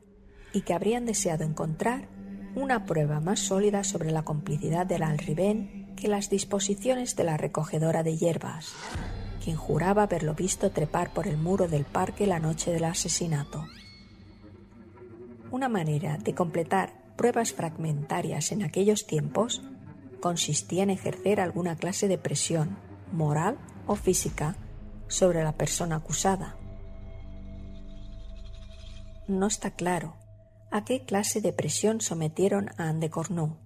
y que habrían deseado encontrar una prueba más sólida sobre la complicidad de Lanrivain que las disposiciones de la recogedora de hierbas, quien juraba haberlo visto trepar por el muro del parque la noche del asesinato. Una manera de completar pruebas fragmentarias en aquellos tiempos consistía en ejercer alguna clase de presión, moral o física, sobre la persona acusada. No está claro a qué clase de presión sometieron a Anne de Cornú,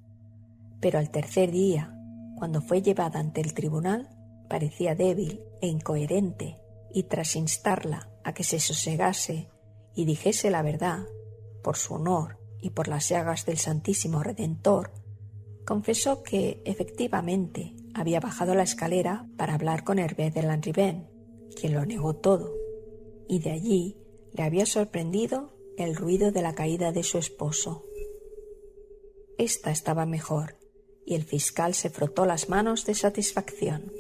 pero al tercer día, cuando fue llevada ante el tribunal, parecía débil e incoherente, y tras instarla a que se sosegase y dijese la verdad, por su honor y por las llagas del Santísimo Redentor, confesó que, efectivamente, había bajado la escalera para hablar con Hervé de Lanrivain, quien lo negó todo, y de allí le había sorprendido el ruido de la caída de su esposo. Esta estaba mejor, y el fiscal se frotó las manos de satisfacción.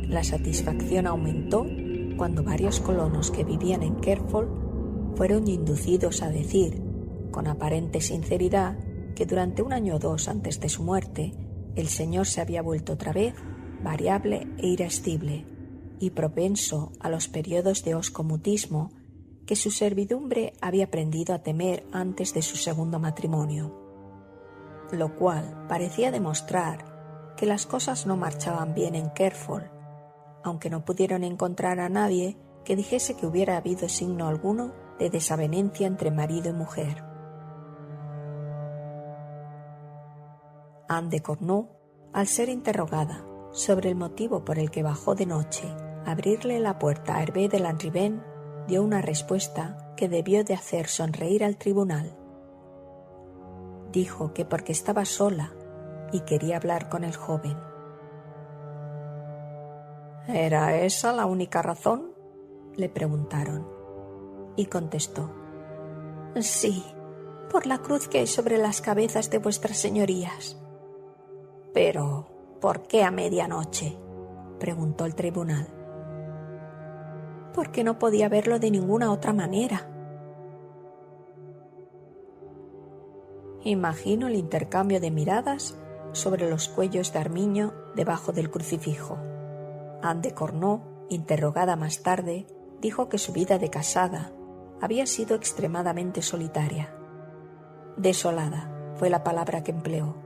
La satisfacción aumentó cuando varios colonos que vivían en Kerfol fueron inducidos a decir, con aparente sinceridad, que durante 1 año o 2 antes de su muerte, el señor se había vuelto otra vez variable e irascible, y propenso a los periodos de oscomutismo que su servidumbre había aprendido a temer antes de su segundo matrimonio, lo cual parecía demostrar que las cosas no marchaban bien en Kerfol, aunque no pudieron encontrar a nadie que dijese que hubiera habido signo alguno de desavenencia entre marido y mujer. Anne de Cornú, al ser interrogada sobre el motivo por el que bajó de noche a abrirle la puerta a Hervé de Lanrivain, dio una respuesta que debió de hacer sonreír al tribunal. Dijo que porque estaba sola y quería hablar con el joven. ¿Era esa la única razón?, le preguntaron, y contestó: sí, por la cruz que hay sobre las cabezas de vuestras señorías. Pero, ¿por qué a medianoche?, preguntó el tribunal. Porque no podía verlo de ninguna otra manera. Imagino el intercambio de miradas sobre los cuellos de armiño debajo del crucifijo. Anne de Cornú, interrogada más tarde, dijo que su vida de casada había sido extremadamente solitaria. Desolada fue la palabra que empleó.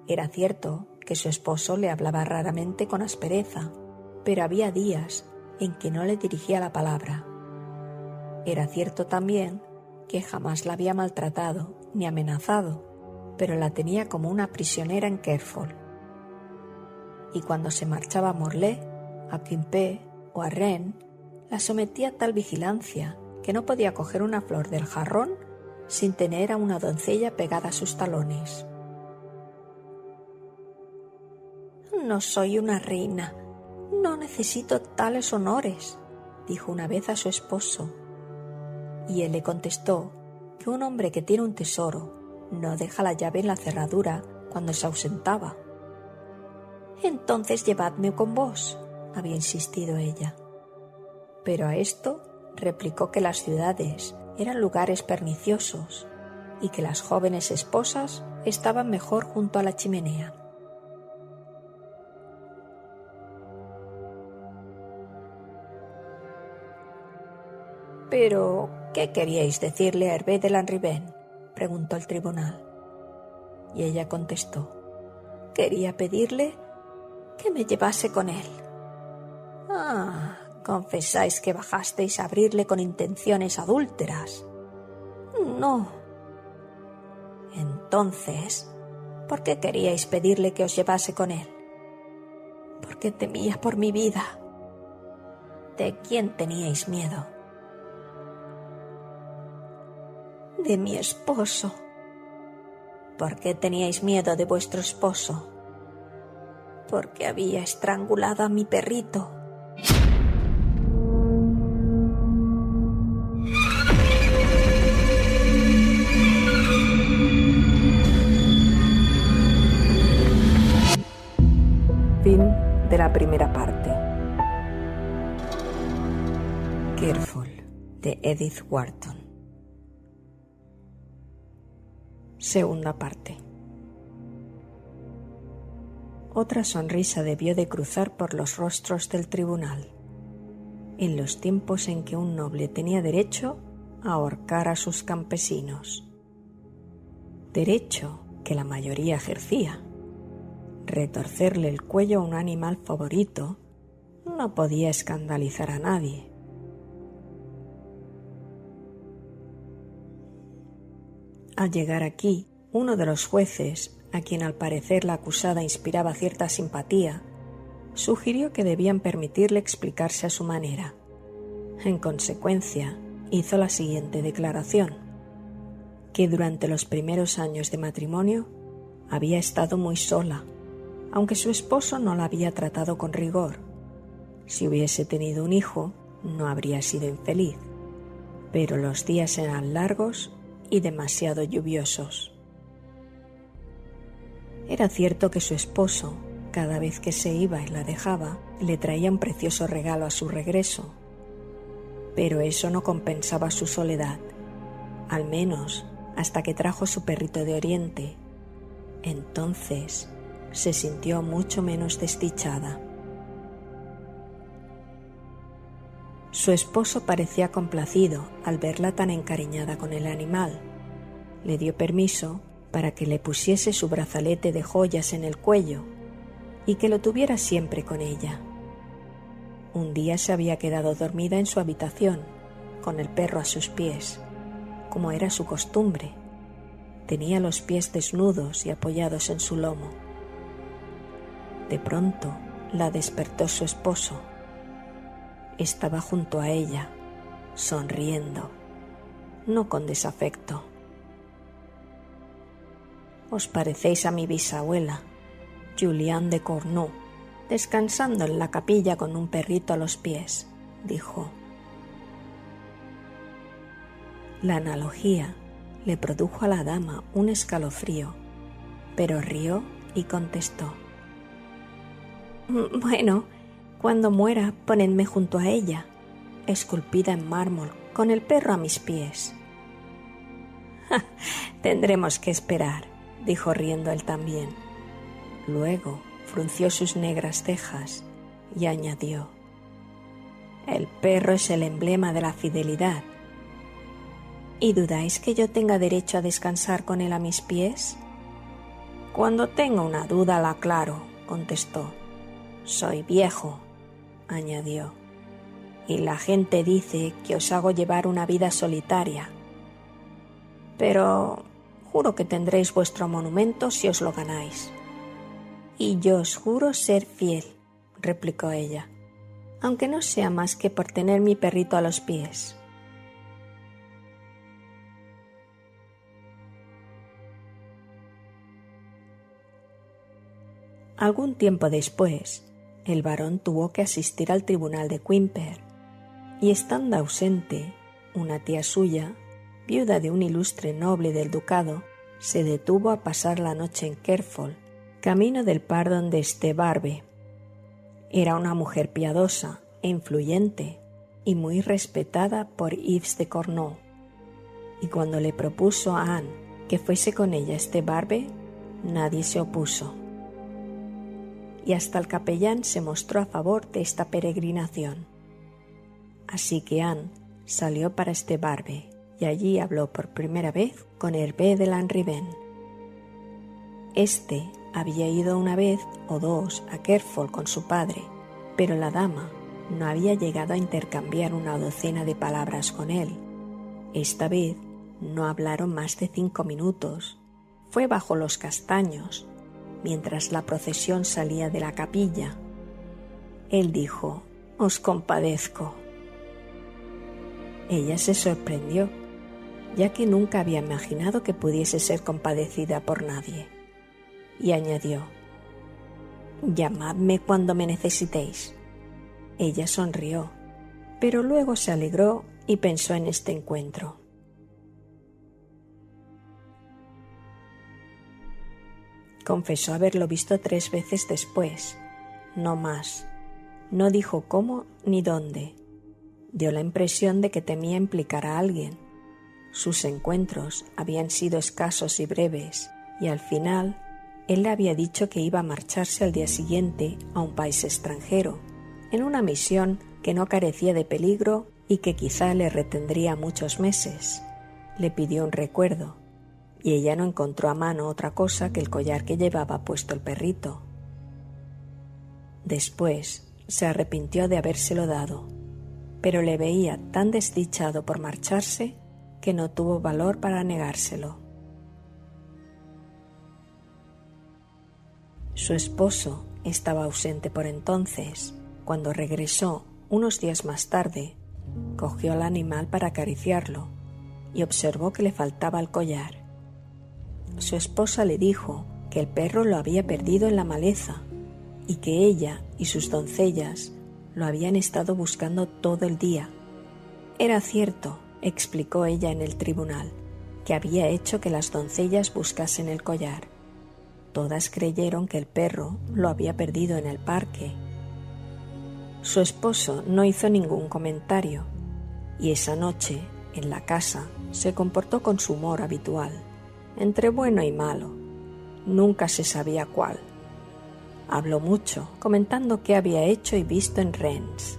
Era cierto que su esposo le hablaba raramente con aspereza, pero había días en que no le dirigía la palabra. Era cierto también que jamás la había maltratado ni amenazado, pero la tenía como una prisionera en Kerfol. Y cuando se marchaba a Morlaix, a Quimper o a Rennes, la sometía a tal vigilancia que no podía coger una flor del jarrón sin tener a una doncella pegada a sus talones. «No soy una reina, no necesito tales honores», dijo una vez a su esposo. Y él le contestó que un hombre que tiene un tesoro no deja la llave en la cerradura cuando se ausentaba. «Entonces llevadme con vos», había insistido ella. Pero a esto replicó que las ciudades eran lugares perniciosos y que las jóvenes esposas estaban mejor junto a la chimenea. «¿Pero qué queríais decirle a Hervé de Lanrivain?», preguntó el tribunal. Y ella contestó: «Quería pedirle que me llevase con él». «Ah, confesáis que bajasteis a abrirle con intenciones adúlteras». «No». «Entonces, ¿por qué queríais pedirle que os llevase con él?». «Porque temía por mi vida». «¿De quién teníais miedo?». «De mi esposo». «¿Por qué teníais miedo de vuestro esposo?». «Porque había estrangulado a mi perrito». Fin de la primera parte. Kerfol, de Edith Wharton. Segunda parte. Otra sonrisa debió de cruzar por los rostros del tribunal, en los tiempos en que un noble tenía derecho a ahorcar a sus campesinos. Derecho que la mayoría ejercía. Retorcerle el cuello a un animal favorito no podía escandalizar a nadie. Al llegar aquí, uno de los jueces, a quien al parecer la acusada inspiraba cierta simpatía, sugirió que debían permitirle explicarse a su manera. En consecuencia, hizo la siguiente declaración: que durante los primeros años de matrimonio había estado muy sola, aunque su esposo no la había tratado con rigor. Si hubiese tenido un hijo, no habría sido infeliz, pero los días eran largos y demasiado lluviosos. Era cierto que su esposo, cada vez que se iba y la dejaba, le traía un precioso regalo a su regreso, pero eso no compensaba su soledad, al menos hasta que trajo su perrito de Oriente. Entonces se sintió mucho menos desdichada. Su esposo parecía complacido al verla tan encariñada con el animal. Le dio permiso para que le pusiese su brazalete de joyas en el cuello y que lo tuviera siempre con ella. Un día se había quedado dormida en su habitación, con el perro a sus pies, como era su costumbre. Tenía los pies desnudos y apoyados en su lomo. De pronto la despertó su esposo. Estaba junto a ella, sonriendo, no con desafecto. «Os parecéis a mi bisabuela, Juliane de Cornu, descansando en la capilla con un perrito a los pies», dijo. La analogía le produjo a la dama un escalofrío, pero rió y contestó: «Bueno, cuando muera, ponedme junto a ella, esculpida en mármol, con el perro a mis pies». «Ja, tendremos que esperar», dijo riendo él también. Luego frunció sus negras cejas y añadió: «El perro es el emblema de la fidelidad». «¿Y dudáis que yo tenga derecho a descansar con él a mis pies?». «Cuando tenga una duda la aclaro», contestó. «Soy viejo añadió, y la gente dice que os hago llevar una vida solitaria. Pero juro que tendréis vuestro monumento si os lo ganáis. Y yo os juro ser fiel, replicó ella, aunque no sea más que por tener mi perrito a los pies. Algún tiempo después, el barón tuvo que asistir al tribunal de Quimper, y estando ausente, una tía suya, viuda de un ilustre noble del ducado, se detuvo a pasar la noche en Kerfol, camino del pardon de este Barbe. Era una mujer piadosa e influyente y muy respetada por Yves de Cornault, y cuando le propuso a Anne que fuese con ella este Barbe, nadie se opuso. Y hasta el capellán se mostró a favor de esta peregrinación. Así que Anne salió para este Barbe y allí habló por primera vez con Hervé de Lanrivain. Este había ido una vez o dos a Kerfol con su padre, pero la dama no había llegado a intercambiar una docena de palabras con él. Esta vez no hablaron más de 5 minutos. Fue bajo los castaños, mientras la procesión salía de la capilla. Él dijo: «Os compadezco». Ella se sorprendió, ya que nunca había imaginado que pudiese ser compadecida por nadie, y añadió: «Llamadme cuando me necesitéis». Ella sonrió, pero luego se alegró y pensó en este encuentro. Confesó haberlo visto 3 veces después, no más. No dijo cómo ni dónde. Dio la impresión de que temía implicar a alguien. Sus encuentros habían sido escasos y breves, y al final él le había dicho que iba a marcharse al día siguiente a un país extranjero, en una misión que no carecía de peligro y que quizá le retendría muchos meses. Le pidió un recuerdo, y ella no encontró a mano otra cosa que el collar que llevaba puesto el perrito. Después se arrepintió de habérselo dado, pero le veía tan desdichado por marcharse que no tuvo valor para negárselo. Su esposo estaba ausente por entonces. Cuando regresó, unos días más tarde, cogió al animal para acariciarlo y observó que le faltaba el collar. Su esposa le dijo que el perro lo había perdido en la maleza y que ella y sus doncellas lo habían estado buscando todo el día. Era cierto, explicó ella en el tribunal, que había hecho que las doncellas buscasen el collar. Todas creyeron que el perro lo había perdido en el parque. Su esposo no hizo ningún comentario y esa noche, en la casa, se comportó con su humor habitual, entre bueno y malo. Nunca se sabía cuál. Habló mucho, comentando qué había hecho y visto en Rennes,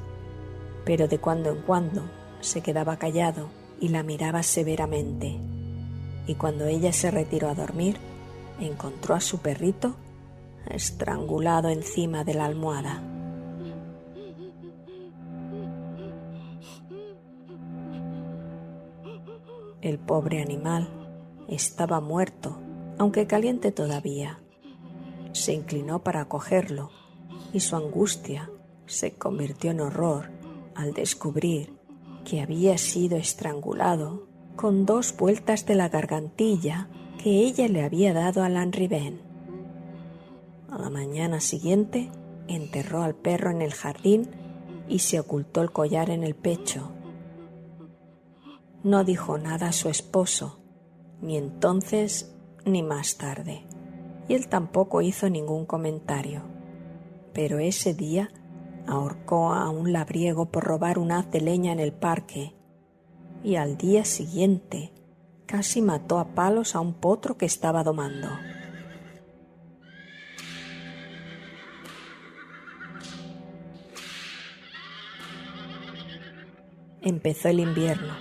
pero de cuando en cuando se quedaba callado y la miraba severamente. Y cuando ella se retiró a dormir, encontró a su perrito estrangulado encima de la almohada. El pobre animal estaba muerto, aunque caliente todavía. Se inclinó para cogerlo y su angustia se convirtió en horror al descubrir que había sido estrangulado con 2 vueltas de la gargantilla que ella le había dado a Lanrivain. A la mañana siguiente enterró al perro en el jardín y se ocultó el collar en el pecho. No dijo nada a su esposo, ni entonces ni más tarde, y él tampoco hizo ningún comentario. Pero ese día ahorcó a un labriego por robar un haz de leña en el parque, y al día siguiente casi mató a palos a un potro que estaba domando. Empezó el invierno.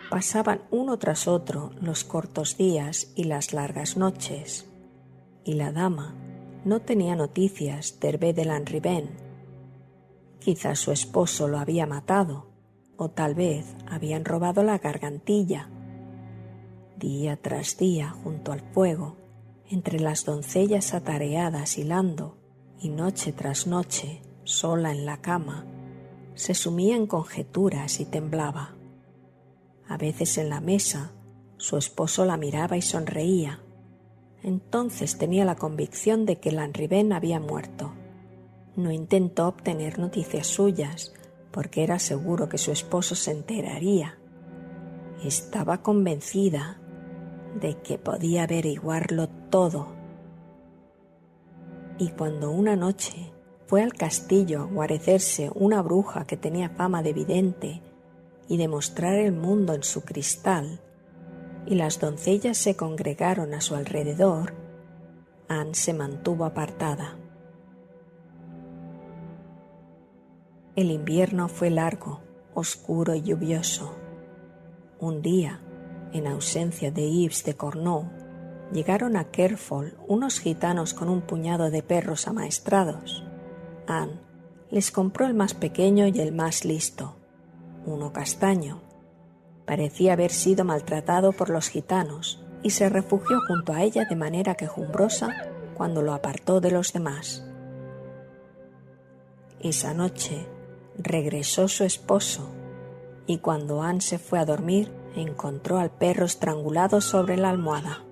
Pasaban uno tras otro los cortos días y las largas noches, y la dama no tenía noticias de Hervé de Lanrivain. Quizás su esposo lo había matado, o tal vez habían robado la gargantilla. Día tras día, junto al fuego, entre las doncellas atareadas hilando, y noche tras noche, sola en la cama, se sumía en conjeturas y temblaba. A veces en la mesa, su esposo la miraba y sonreía. Entonces tenía la convicción de que Lanriven había muerto. No intentó obtener noticias suyas, porque era seguro que su esposo se enteraría. Estaba convencida de que podía averiguarlo todo. Y cuando una noche fue al castillo a guarecerse una bruja que tenía fama de vidente y de mostrar el mundo en su cristal, y las doncellas se congregaron a su alrededor, Anne se mantuvo apartada. El invierno fue largo, oscuro y lluvioso. Un día, en ausencia de Yves de Cornault, llegaron a Kerfol unos gitanos con un puñado de perros amaestrados. Anne les compró el más pequeño y el más listo, uno castaño. Parecía haber sido maltratado por los gitanos y se refugió junto a ella de manera quejumbrosa cuando lo apartó de los demás. Esa noche regresó su esposo y cuando Anne se fue a dormir encontró al perro estrangulado sobre la almohada.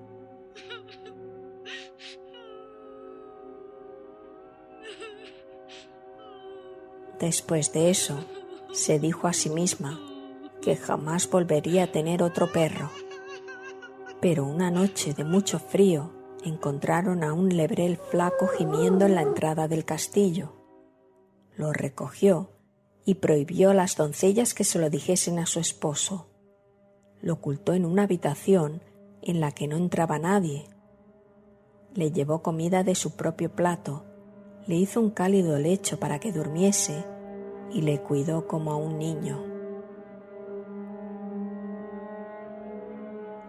Después de eso, se dijo a sí misma que jamás volvería a tener otro perro. Pero una noche de mucho frío encontraron a un lebrel flaco gimiendo en la entrada del castillo. Lo recogió y prohibió a las doncellas que se lo dijesen a su esposo. Lo ocultó en una habitación en la que no entraba nadie. Le llevó comida de su propio plato, le hizo un cálido lecho para que durmiese y le cuidó como a un niño.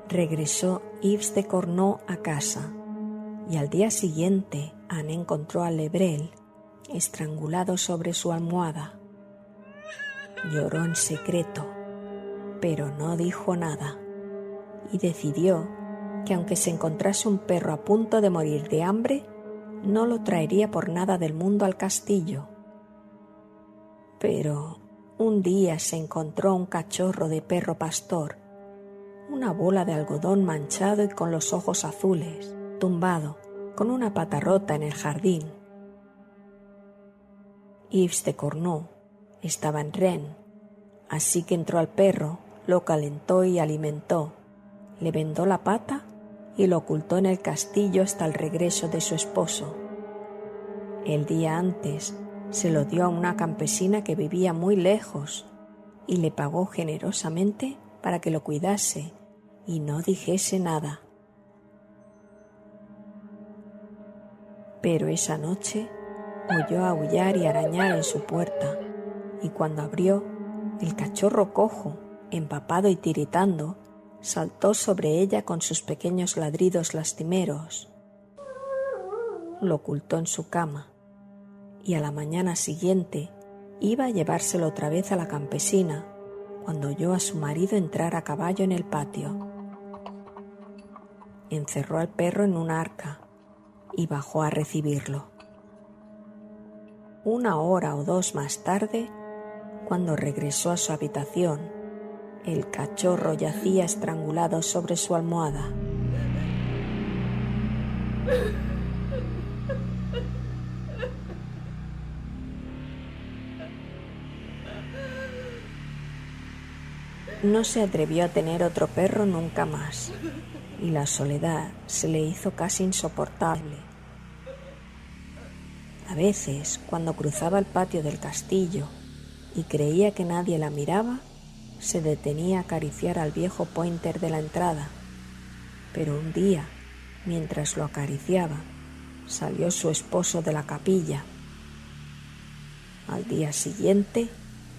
Regresó Yves de Cornault a casa y al día siguiente Anne encontró al lebrel estrangulado sobre su almohada. Lloró en secreto, pero no dijo nada, y decidió que aunque se encontrase un perro a punto de morir de hambre, no lo traería por nada del mundo al castillo. Pero un día se encontró un cachorro de perro pastor, una bola de algodón manchado y con los ojos azules, tumbado, con una pata rota en el jardín. Yves de Cornault estaba en Rennes, así que entró al perro, lo calentó y alimentó, le vendó la pata y lo ocultó en el castillo hasta el regreso de su esposo. El día antes se lo dio a una campesina que vivía muy lejos y le pagó generosamente para que lo cuidase y no dijese nada. Pero esa noche oyó aullar y arañar en su puerta, y cuando abrió, el cachorro cojo, empapado y tiritando, saltó sobre ella con sus pequeños ladridos lastimeros. Lo ocultó en su cama, y a la mañana siguiente iba a llevárselo otra vez a la campesina, cuando oyó a su marido entrar a caballo en el patio. Encerró al perro en una arca y bajó a recibirlo. Una hora o dos más tarde, cuando regresó a su habitación, el cachorro yacía estrangulado sobre su almohada. No se atrevió a tener otro perro nunca más, y la soledad se le hizo casi insoportable. A veces, cuando cruzaba el patio del castillo y creía que nadie la miraba, se detenía a acariciar al viejo pointer de la entrada. Pero un día, mientras lo acariciaba, salió su esposo de la capilla. Al día siguiente,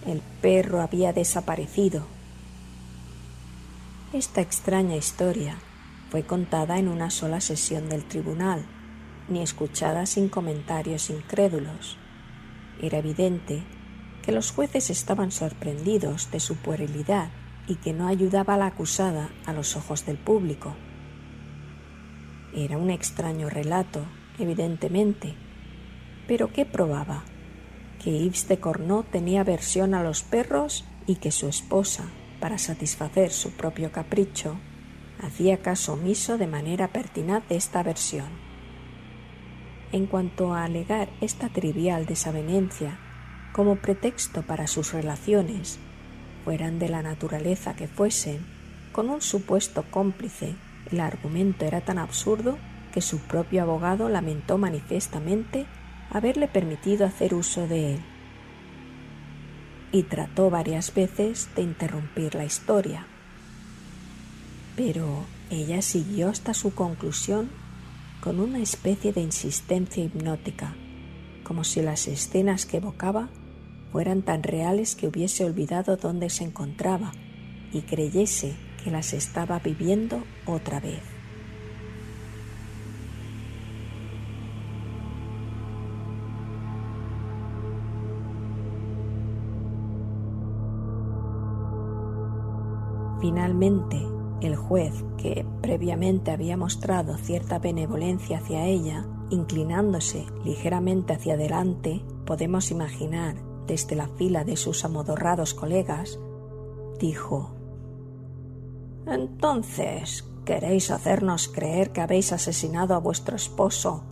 el perro había desaparecido. Esta extraña historia fue contada en una sola sesión del tribunal, ni escuchada sin comentarios incrédulos. Era evidente que los jueces estaban sorprendidos de su puerilidad y que no ayudaba a la acusada a los ojos del público. Era un extraño relato, evidentemente, pero ¿qué probaba? Que Yves de Cornault tenía aversión a los perros y que su esposa, para satisfacer su propio capricho, hacía caso omiso de manera pertinaz de esta aversión. En cuanto a alegar esta trivial desavenencia como pretexto para sus relaciones, fueran de la naturaleza que fuesen, con un supuesto cómplice, el argumento era tan absurdo que su propio abogado lamentó manifiestamente haberle permitido hacer uso de él. Y trató varias veces de interrumpir la historia. Pero ella siguió hasta su conclusión con una especie de insistencia hipnótica, como si las escenas que evocaba fueran tan reales que hubiese olvidado dónde se encontraba y creyese que las estaba viviendo otra vez. Finalmente, el juez, que previamente había mostrado cierta benevolencia hacia ella, inclinándose ligeramente hacia adelante, podemos imaginar desde la fila de sus amodorrados colegas, dijo: «Entonces, ¿queréis hacernos creer que habéis asesinado a vuestro esposo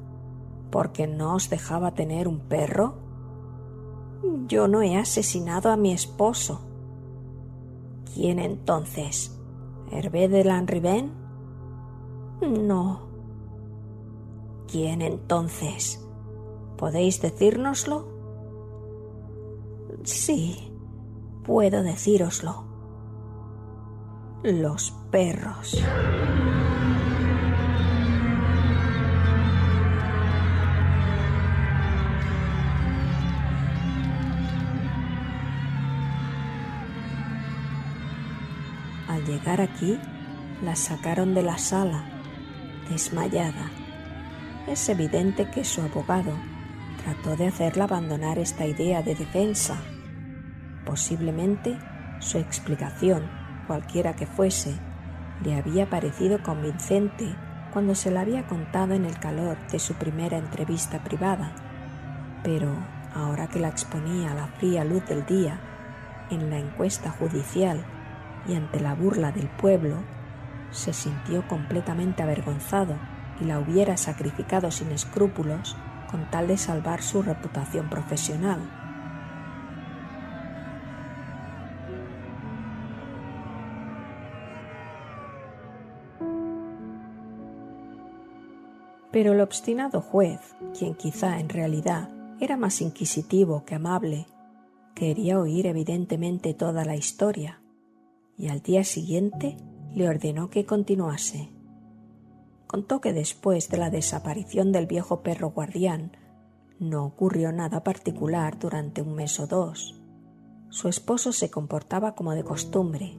porque no os dejaba tener un perro? Yo no he asesinado a mi esposo». «¿Quién entonces? ¿Hervé de Lanrivain?» «No». «¿Quién entonces? ¿Podéis decírnoslo?» «Sí, puedo decíroslo. Los perros». Al llegar aquí, la sacaron de la sala, desmayada. Es evidente que su abogado trató de hacerla abandonar esta idea de defensa. Posiblemente su explicación, cualquiera que fuese, le había parecido convincente cuando se la había contado en el calor de su primera entrevista privada, pero ahora que la exponía a la fría luz del día, en la encuesta judicial y ante la burla del pueblo, se sintió completamente avergonzado y la hubiera sacrificado sin escrúpulos con tal de salvar su reputación profesional. Pero el obstinado juez, quien quizá en realidad era más inquisitivo que amable, quería oír evidentemente toda la historia, y al día siguiente le ordenó que continuase. Contó que después de la desaparición del viejo perro guardián no ocurrió nada particular durante un mes o dos. Su esposo se comportaba como de costumbre.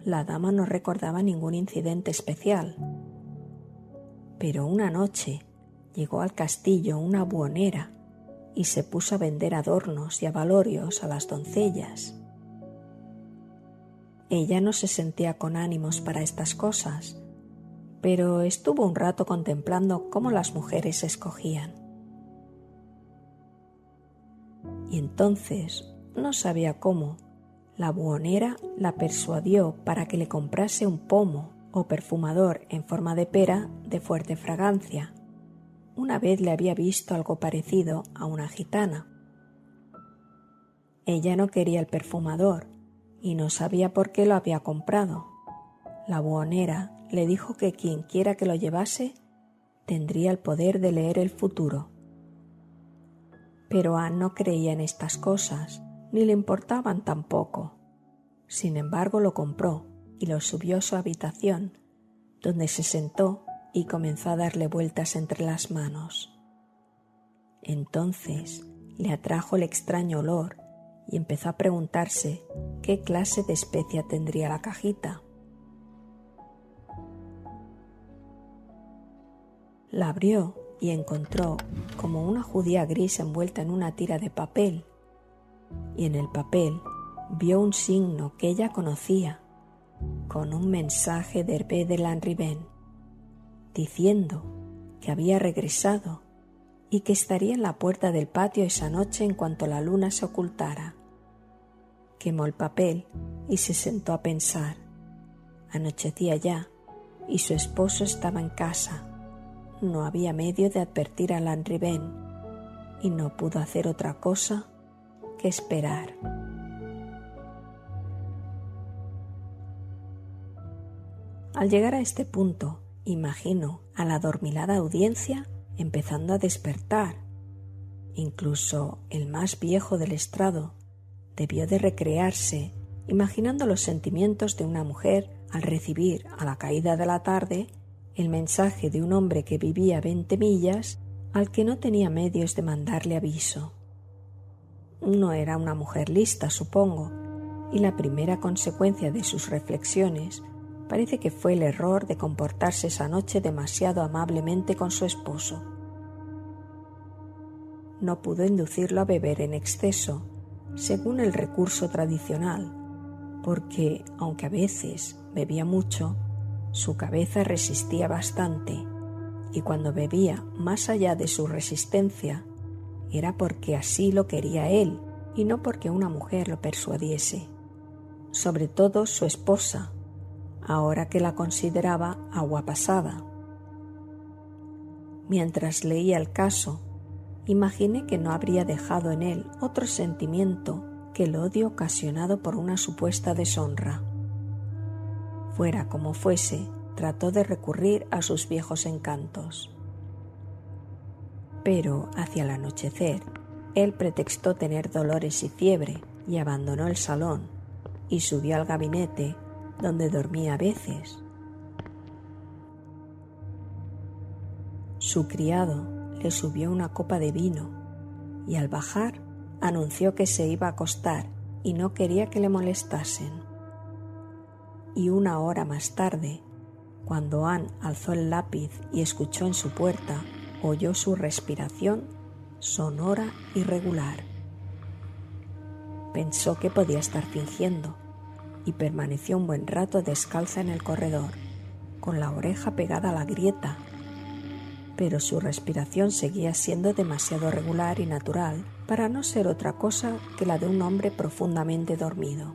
La dama no recordaba ningún incidente especial. Pero una noche llegó al castillo una buhonera y se puso a vender adornos y abalorios a las doncellas. Ella no se sentía con ánimos para estas cosas, pero estuvo un rato contemplando cómo las mujeres escogían. Y entonces, no sabía cómo, la buhonera la persuadió para que le comprase un pomo o perfumador en forma de pera de fuerte fragancia. Una vez le había visto algo parecido a una gitana. Ella no quería el perfumador y no sabía por qué lo había comprado. La buhonera le dijo que quien quiera que lo llevase tendría el poder de leer el futuro. Pero Anne no creía en estas cosas, ni le importaban tampoco. Sin embargo, lo compró y lo subió a su habitación, donde se sentó y comenzó a darle vueltas entre las manos. Entonces le atrajo el extraño olor y empezó a preguntarse qué clase de especia tendría la cajita. La abrió y encontró como una judía gris envuelta en una tira de papel. y en el papel vio un signo que ella conocía, con un mensaje de Hervé de Lanrivain, diciendo que había regresado y que estaría en la puerta del patio esa noche en cuanto la luna se ocultara. Quemó el papel y se sentó a pensar. Anochecía ya y su esposo estaba en casa. No había medio de advertir a Lanrivain y no pudo hacer otra cosa que esperar. Al llegar a este punto, imagino a la adormilada audiencia empezando a despertar. Incluso el más viejo del estrado debió de recrearse imaginando los sentimientos de una mujer al recibir a la caída de la tarde el mensaje de un hombre que vivía 20 millas al que no tenía medios de mandarle aviso. No era una mujer lista, supongo, y la primera consecuencia de sus reflexiones parece que fue el error de comportarse esa noche demasiado amablemente con su esposo. No pudo inducirlo a beber en exceso, según el recurso tradicional, porque, aunque a veces bebía mucho, su cabeza resistía bastante, y cuando bebía más allá de su resistencia, era porque así lo quería él y no porque una mujer lo persuadiese, sobre todo su esposa, ahora que la consideraba agua pasada. Mientras leía el caso, imaginé que no habría dejado en él otro sentimiento que el odio ocasionado por una supuesta deshonra. Fuera como fuese, trató de recurrir a sus viejos encantos. Pero hacia el anochecer, él pretextó tener dolores y fiebre y abandonó el salón y subió al gabinete donde dormía a veces. Su criado le subió una copa de vino y al bajar anunció que se iba a acostar y no quería que le molestasen. Y una hora más tarde, cuando Anne alzó el lápiz y escuchó en su puerta, oyó su respiración sonora y regular. Pensó que podía estar fingiendo y permaneció un buen rato descalza en el corredor, con la oreja pegada a la grieta, pero su respiración seguía siendo demasiado regular y natural para no ser otra cosa que la de un hombre profundamente dormido.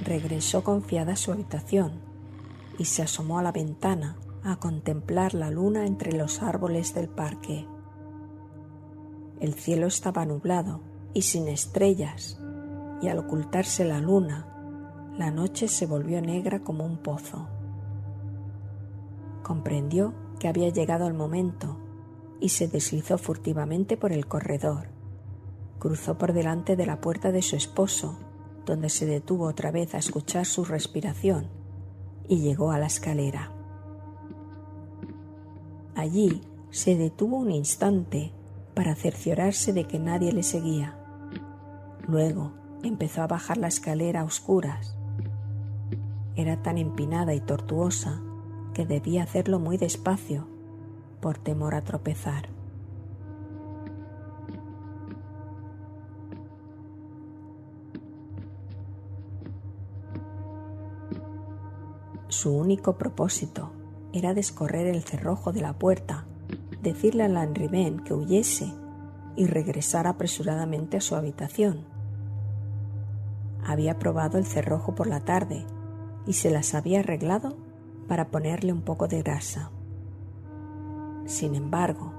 Regresó confiada a su habitación y se asomó a la ventana a contemplar la luna entre los árboles del parque. El cielo estaba nublado y sin estrellas, y al ocultarse la luna, la noche se volvió negra como un pozo. Comprendió que había llegado el momento y se deslizó furtivamente por el corredor. Cruzó por delante de la puerta de su esposo, donde se detuvo otra vez a escuchar su respiración, y llegó a la escalera. Allí se detuvo un instante para cerciorarse de que nadie le seguía. Luego empezó a bajar la escalera a oscuras. Era tan empinada y tortuosa que debía hacerlo muy despacio, por temor a tropezar. Su único propósito era descorrer el cerrojo de la puerta, decirle a Lanrivain que huyese y regresar apresuradamente a su habitación. Había probado el cerrojo por la tarde y se las había arreglado para ponerle un poco de grasa. Sin embargo,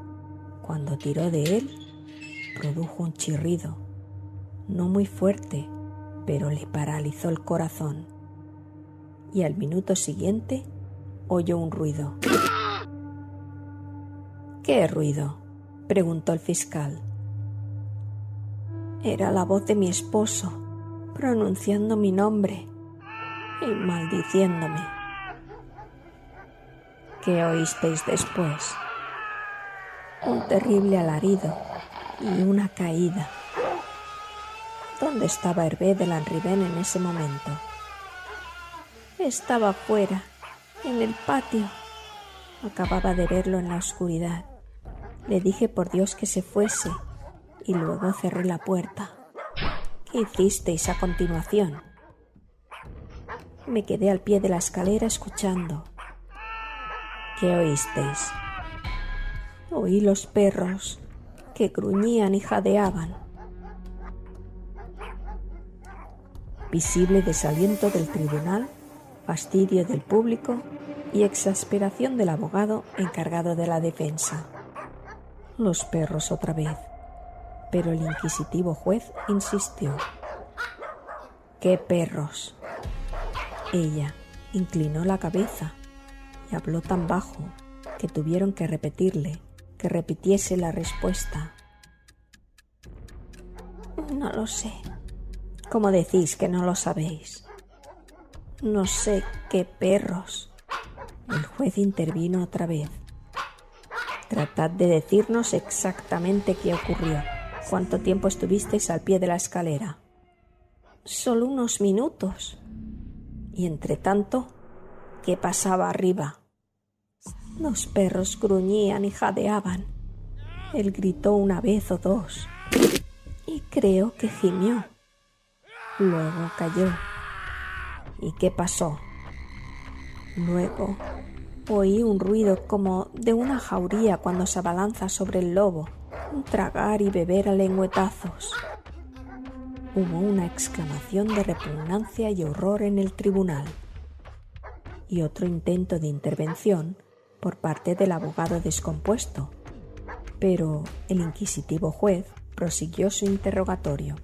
cuando tiró de él, produjo un chirrido, no muy fuerte, pero le paralizó el corazón. Y al minuto siguiente oyó un ruido. ¿Qué ruido?, preguntó el fiscal. Era la voz de mi esposo, pronunciando mi nombre y maldiciéndome. ¿Qué oísteis después? Un terrible alarido y una caída. ¿Dónde estaba Hervé de Lanrivain en ese momento? Estaba fuera, en el patio. Acababa de verlo en la oscuridad Le dije por Dios que se fuese y luego cerré la puerta. ¿Qué hicisteis a continuación? Me quedé al pie de la escalera escuchando. ¿Qué oísteis? Oí los perros que gruñían y jadeaban. Visible desaliento del tribunal, fastidio del público y exasperación del abogado encargado de la defensa. Los perros otra vez, pero el inquisitivo juez insistió. ¿Qué perros? Ella inclinó la cabeza y habló tan bajo que tuvieron que repetirle que repitiese la respuesta. No lo sé. ¿Cómo decís que no lo sabéis? No sé qué perros. El juez intervino otra vez. Tratad de decirnos exactamente qué ocurrió. ¿Cuánto tiempo estuvisteis al pie de la escalera? Solo unos minutos. Y entre tanto, ¿qué pasaba arriba? Los perros gruñían y jadeaban. Él gritó una vez o dos. Y creo que gimió. Luego cayó. ¿Y qué pasó? Luego oí un ruido como de una jauría cuando se abalanza sobre el lobo, un tragar y beber a lengüetazos. Hubo una exclamación de repugnancia y horror en el tribunal y otro intento de intervención por parte del abogado descompuesto, pero el inquisitivo juez prosiguió su interrogatorio.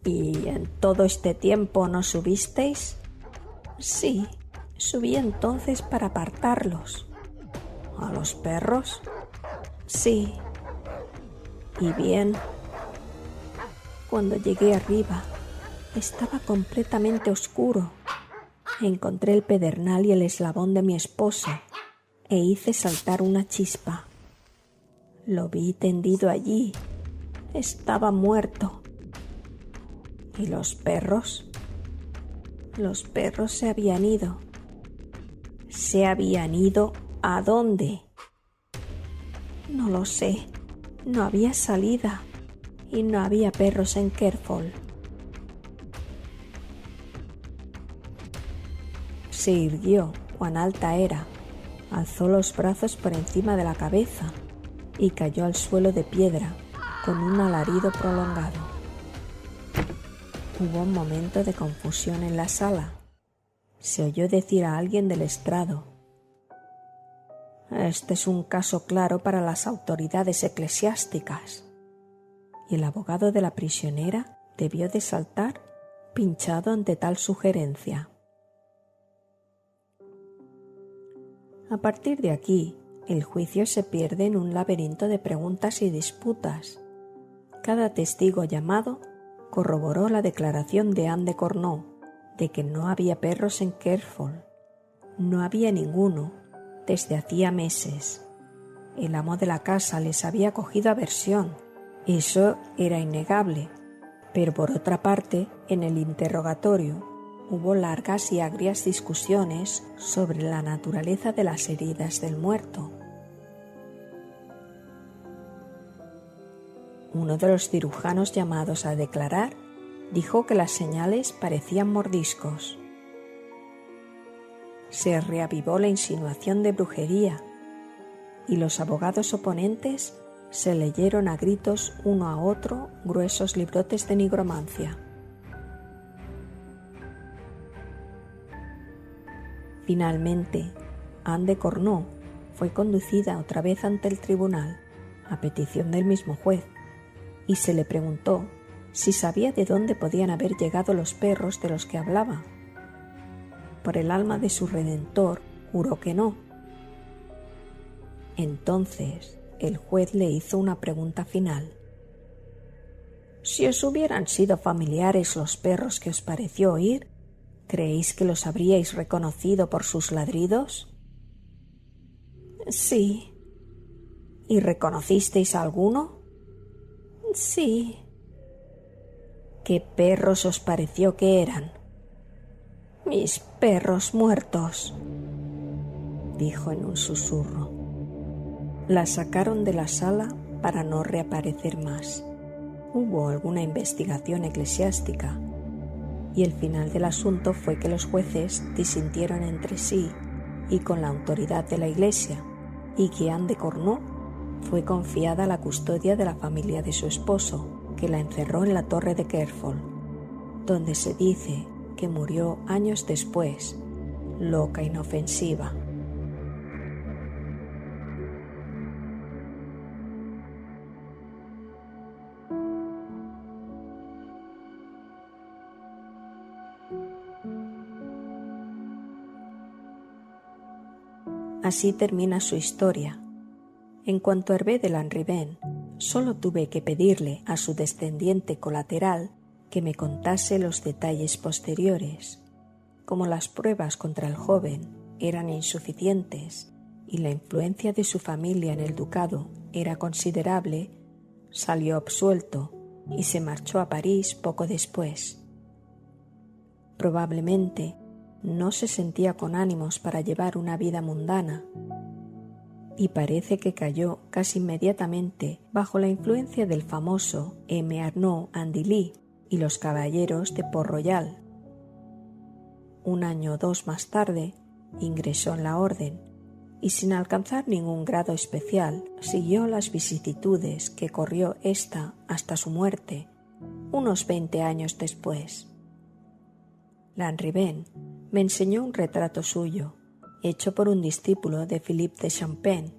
¿Y en todo este tiempo no subisteis? Sí, subí entonces para apartarlos. ¿A los perros? Sí. ¿Y bien? Cuando llegué arriba, estaba completamente oscuro. Encontré el pedernal y el eslabón de mi esposo e hice saltar una chispa. Lo vi tendido allí. Estaba muerto. ¿Y los perros? Los perros se habían ido. ¿Se habían ido a dónde? No lo sé. No había salida y no había perros en Kerfol. Se irguió, cuán alta era, alzó los brazos por encima de la cabeza y cayó al suelo de piedra con un alarido prolongado. Hubo un momento de confusión en la sala. Se oyó decir a alguien del estrado: «Este es un caso claro para las autoridades eclesiásticas». Y el abogado de la prisionera debió de saltar, pinchado ante tal sugerencia. A partir de aquí, el juicio se pierde en un laberinto de preguntas y disputas. Cada testigo llamado corroboró la declaración de Anne de Cornault de que no había perros en Kerfol. No había ninguno desde hacía meses. El amo de la casa les había cogido aversión. Eso era innegable. Pero por otra parte, en el interrogatorio hubo largas y agrias discusiones sobre la naturaleza de las heridas del muerto. Uno de los cirujanos llamados a declarar dijo que las señales parecían mordiscos. Se reavivó la insinuación de brujería y los abogados oponentes se leyeron a gritos uno a otro gruesos librotes de nigromancia. Finalmente, Anne de Cornault fue conducida otra vez ante el tribunal, a petición del mismo juez, y se le preguntó si sabía de dónde podían haber llegado los perros de los que hablaba. Por el alma de su Redentor, juró que no. Entonces, el juez le hizo una pregunta final. Si os hubieran sido familiares los perros que os pareció oír, ¿creéis que los habríais reconocido por sus ladridos? Sí. ¿Y reconocisteis a alguno? Sí. ¿Qué perros os pareció que eran? Mis perros muertos. dijo en un susurro. La sacaron de la sala para no reaparecer más. Hubo alguna investigación eclesiástica y el final del asunto fue que los jueces disintieron entre sí y con la autoridad de la Iglesia, y que Anne de Cornu fue confiada a la custodia de la familia de su esposo, que la encerró en la torre de Kerfol, donde se dice que murió años después, loca, inofensiva. Así termina su historia. En cuanto a Hervé de Lanrivain, solo tuve que pedirle a su descendiente colateral que me contase los detalles posteriores. Como las pruebas contra el joven eran insuficientes y la influencia de su familia en el ducado era considerable, salió absuelto y se marchó a París poco después. Probablemente no se sentía con ánimos para llevar una vida mundana y parece que cayó casi inmediatamente bajo la influencia del famoso M. Arnaud Andilly y los caballeros de Port-Royal. Un año o dos más tarde ingresó en la orden y sin alcanzar ningún grado especial siguió las vicisitudes que corrió ésta hasta su muerte, unos 20 años después. Lanrivain me enseñó un retrato suyo, hecho por un discípulo de Philippe de Champaigne,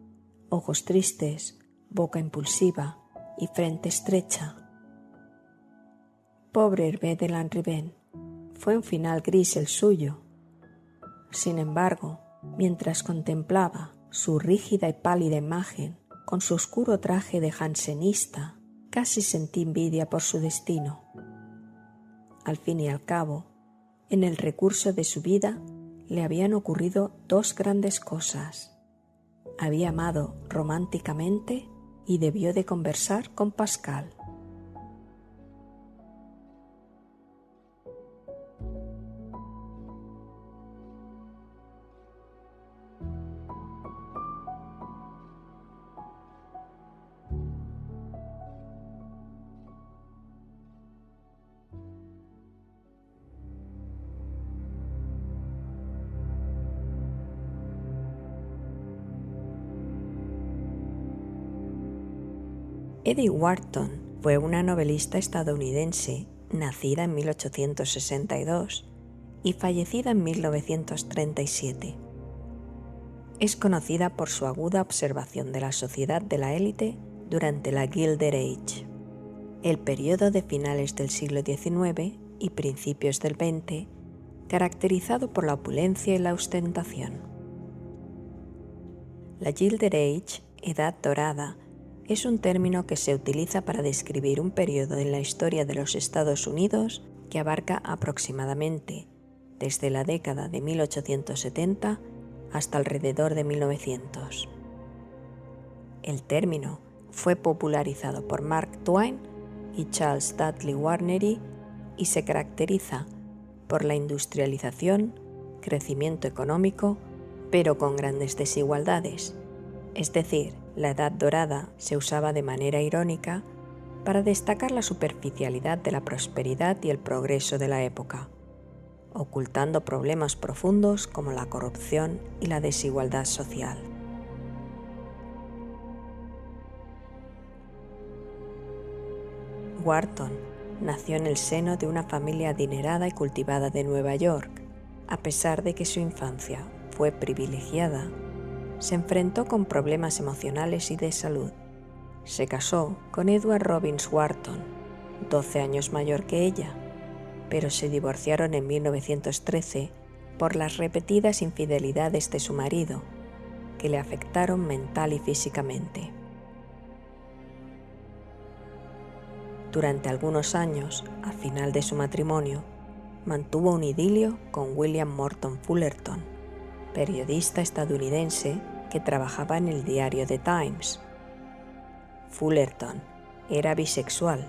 ojos tristes, boca impulsiva y frente estrecha. Pobre Hervé de Lanrivain, fue un final gris el suyo. Sin embargo, mientras contemplaba su rígida y pálida imagen con su oscuro traje de jansenista, casi sentí envidia por su destino. Al fin y al cabo, en el recurso de su vida le habían ocurrido dos grandes cosas. Había amado románticamente y debió de conversar con Pascal. Edith Wharton fue una novelista estadounidense nacida en 1862 y fallecida en 1937. Es conocida por su aguda observación de la sociedad de la élite durante la Gilded Age, el periodo de finales del siglo XIX y principios del XX, caracterizado por la opulencia y la ostentación. La Gilded Age, Edad Dorada, es un término que se utiliza para describir un periodo en la historia de los Estados Unidos que abarca aproximadamente desde la década de 1870 hasta alrededor de 1900. El término fue popularizado por Mark Twain y Charles Dudley Warner y se caracteriza por la industrialización, crecimiento económico, pero con grandes desigualdades. Es decir, la Edad Dorada se usaba de manera irónica para destacar la superficialidad de la prosperidad y el progreso de la época, ocultando problemas profundos como la corrupción y la desigualdad social. Wharton nació en el seno de una familia adinerada y cultivada de Nueva York. A pesar de que su infancia fue privilegiada, se enfrentó con problemas emocionales y de salud. Se casó con Edward Robbins Wharton, 12 años mayor que ella, pero se divorciaron en 1913 por las repetidas infidelidades de su marido, que le afectaron mental y físicamente. Durante algunos años, al final de su matrimonio, mantuvo un idilio con William Morton Fullerton, periodista estadounidense que trabajaba en el diario The Times. Fullerton era bisexual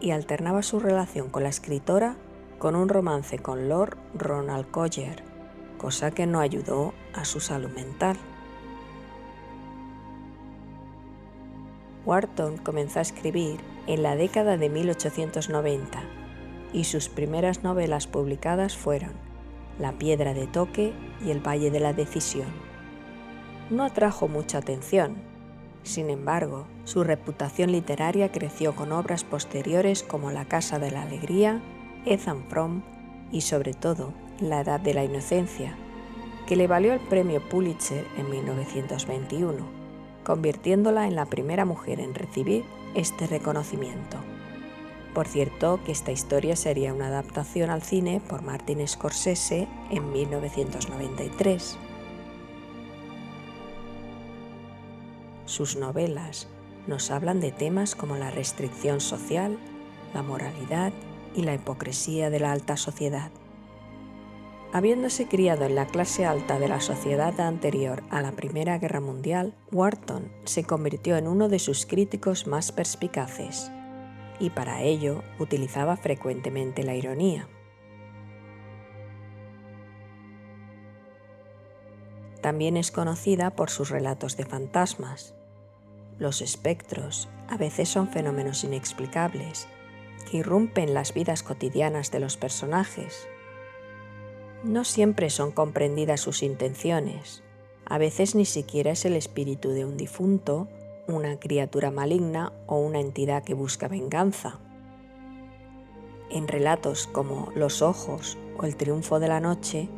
y alternaba su relación con la escritora con un romance con Lord Ronald Collier, cosa que no ayudó a su salud mental. Wharton comenzó a escribir en la década de 1890 y sus primeras novelas publicadas fueron La piedra de toque y El valle de la decisión. No atrajo mucha atención. Sin embargo, su reputación literaria creció con obras posteriores como La casa de la alegría, Ethan Frome y sobre todo La edad de la inocencia, que le valió el premio Pulitzer en 1921, convirtiéndola en la primera mujer en recibir este reconocimiento. Por cierto, que esta historia sería una adaptación al cine por Martin Scorsese en 1993. Sus novelas nos hablan de temas como la restricción social, la moralidad y la hipocresía de la alta sociedad. Habiéndose criado en la clase alta de la sociedad anterior a la Primera Guerra Mundial, Wharton se convirtió en uno de sus críticos más perspicaces, y para ello utilizaba frecuentemente la ironía. También es conocida por sus relatos de fantasmas. Los espectros a veces son fenómenos inexplicables que irrumpen las vidas cotidianas de los personajes. No siempre son comprendidas sus intenciones, a veces ni siquiera es el espíritu de un difunto, una criatura maligna o una entidad que busca venganza. En relatos como Los ojos o El triunfo de la noche,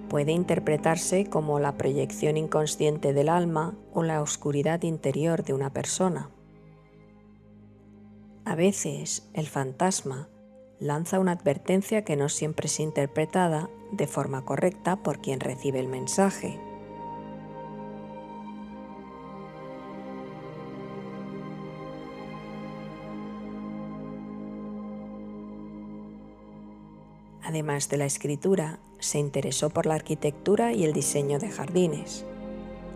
puede interpretarse como la proyección inconsciente del alma o la oscuridad interior de una persona. A veces, el fantasma lanza una advertencia que no siempre es interpretada de forma correcta por quien recibe el mensaje. Además de la escritura, se interesó por la arquitectura y el diseño de jardines.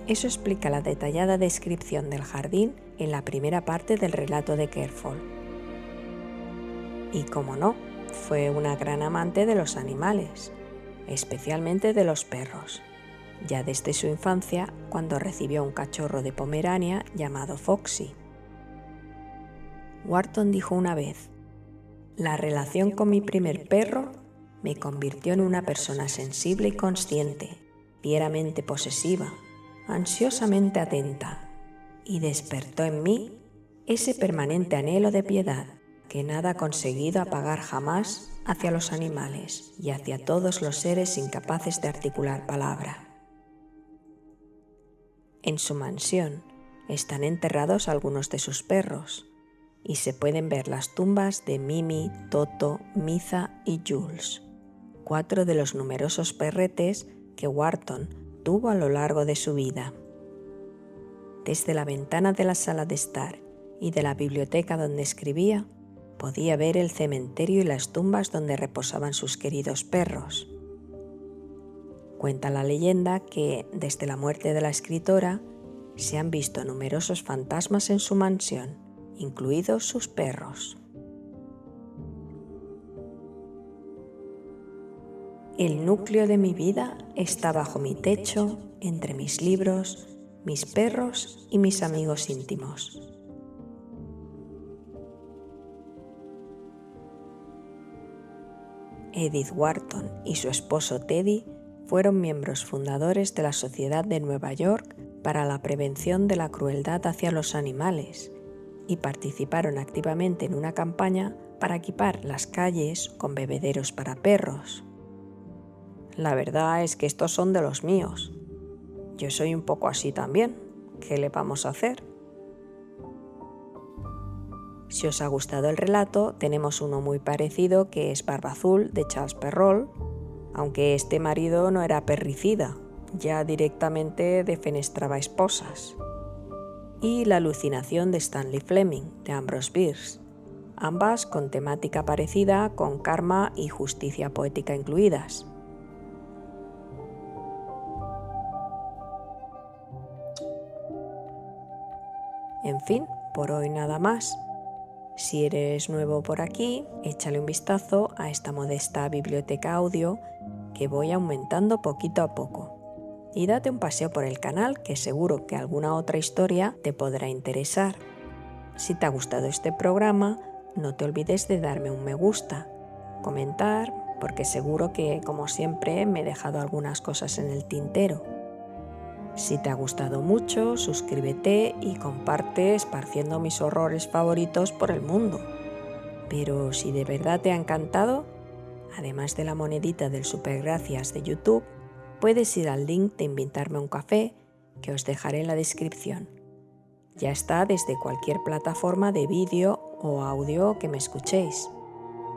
Eso explica la detallada descripción del jardín en la primera parte del relato de Kerfol. Y como no, fue una gran amante de los animales, especialmente de los perros, ya desde su infancia cuando recibió un cachorro de Pomerania llamado Foxy. Wharton dijo una vez: «La relación con mi primer perro me convirtió en una persona sensible y consciente, fieramente posesiva, ansiosamente atenta, y despertó en mí ese permanente anhelo de piedad que nada ha conseguido apagar jamás hacia los animales y hacia todos los seres incapaces de articular palabra». En su mansión están enterrados algunos de sus perros y se pueden ver las tumbas de Mimi, Toto, Miza y Jules, 4 de los numerosos perretes que Wharton tuvo a lo largo de su vida. Desde la ventana de la sala de estar y de la biblioteca donde escribía, podía ver el cementerio y las tumbas donde reposaban sus queridos perros. Cuenta la leyenda que, desde la muerte de la escritora, se han visto numerosos fantasmas en su mansión, incluidos sus perros. El núcleo de mi vida está bajo mi techo, entre mis libros, mis perros y mis amigos íntimos. Edith Wharton y su esposo Teddy fueron miembros fundadores de la Sociedad de Nueva York para la Prevención de la Crueldad hacia los Animales y participaron activamente en una campaña para equipar las calles con bebederos para perros. La verdad es que estos son de los míos. Yo soy un poco así también. ¿Qué le vamos a hacer? Si os ha gustado el relato, tenemos uno muy parecido que es Barba Azul de Charles Perrault, aunque este marido no era perricida, ya directamente defenestraba esposas. Y La alucinación de Stanley Fleming de Ambrose Bierce, ambas con temática parecida, con karma y justicia poética incluidas. En fin, por hoy nada más. Si eres nuevo por aquí, échale un vistazo a esta modesta biblioteca audio que voy aumentando poquito a poco. Y date un paseo por el canal, que seguro que alguna otra historia te podrá interesar. Si te ha gustado este programa, no te olvides de darme un me gusta, comentar, porque seguro que, como siempre, me he dejado algunas cosas en el tintero. Si te ha gustado mucho, suscríbete y comparte esparciendo mis horrores favoritos por el mundo. Pero si de verdad te ha encantado, además de la monedita del supergracias de YouTube, puedes ir al link de invitarme a un café que os dejaré en la descripción. Ya está desde cualquier plataforma de vídeo o audio que me escuchéis,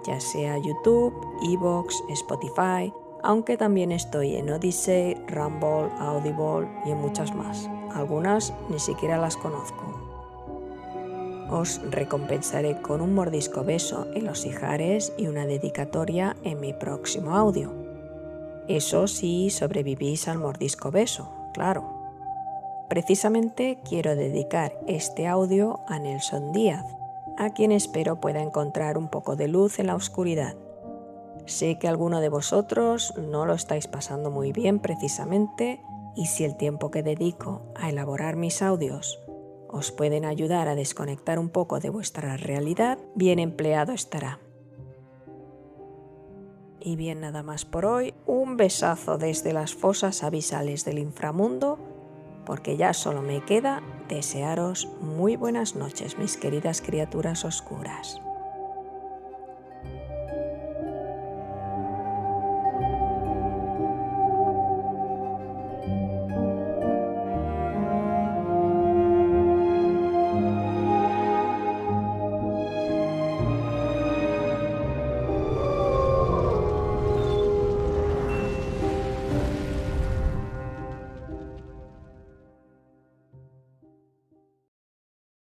ya sea YouTube, iVoox, Spotify, aunque también estoy en Odyssey, Rumble, Audible y en muchas más. Algunas ni siquiera las conozco. Os recompensaré con un mordisco beso en los ijares y una dedicatoria en mi próximo audio. Eso si sobrevivís al mordisco beso, claro. Precisamente quiero dedicar este audio a Nelson Díaz, a quien espero pueda encontrar un poco de luz en la oscuridad. Sé que alguno de vosotros no lo estáis pasando muy bien precisamente, y si el tiempo que dedico a elaborar mis audios os pueden ayudar a desconectar un poco de vuestra realidad, bien empleado estará. Y bien, nada más por hoy, un besazo desde las fosas abisales del inframundo, porque ya solo me queda desearos muy buenas noches, mis queridas criaturas oscuras.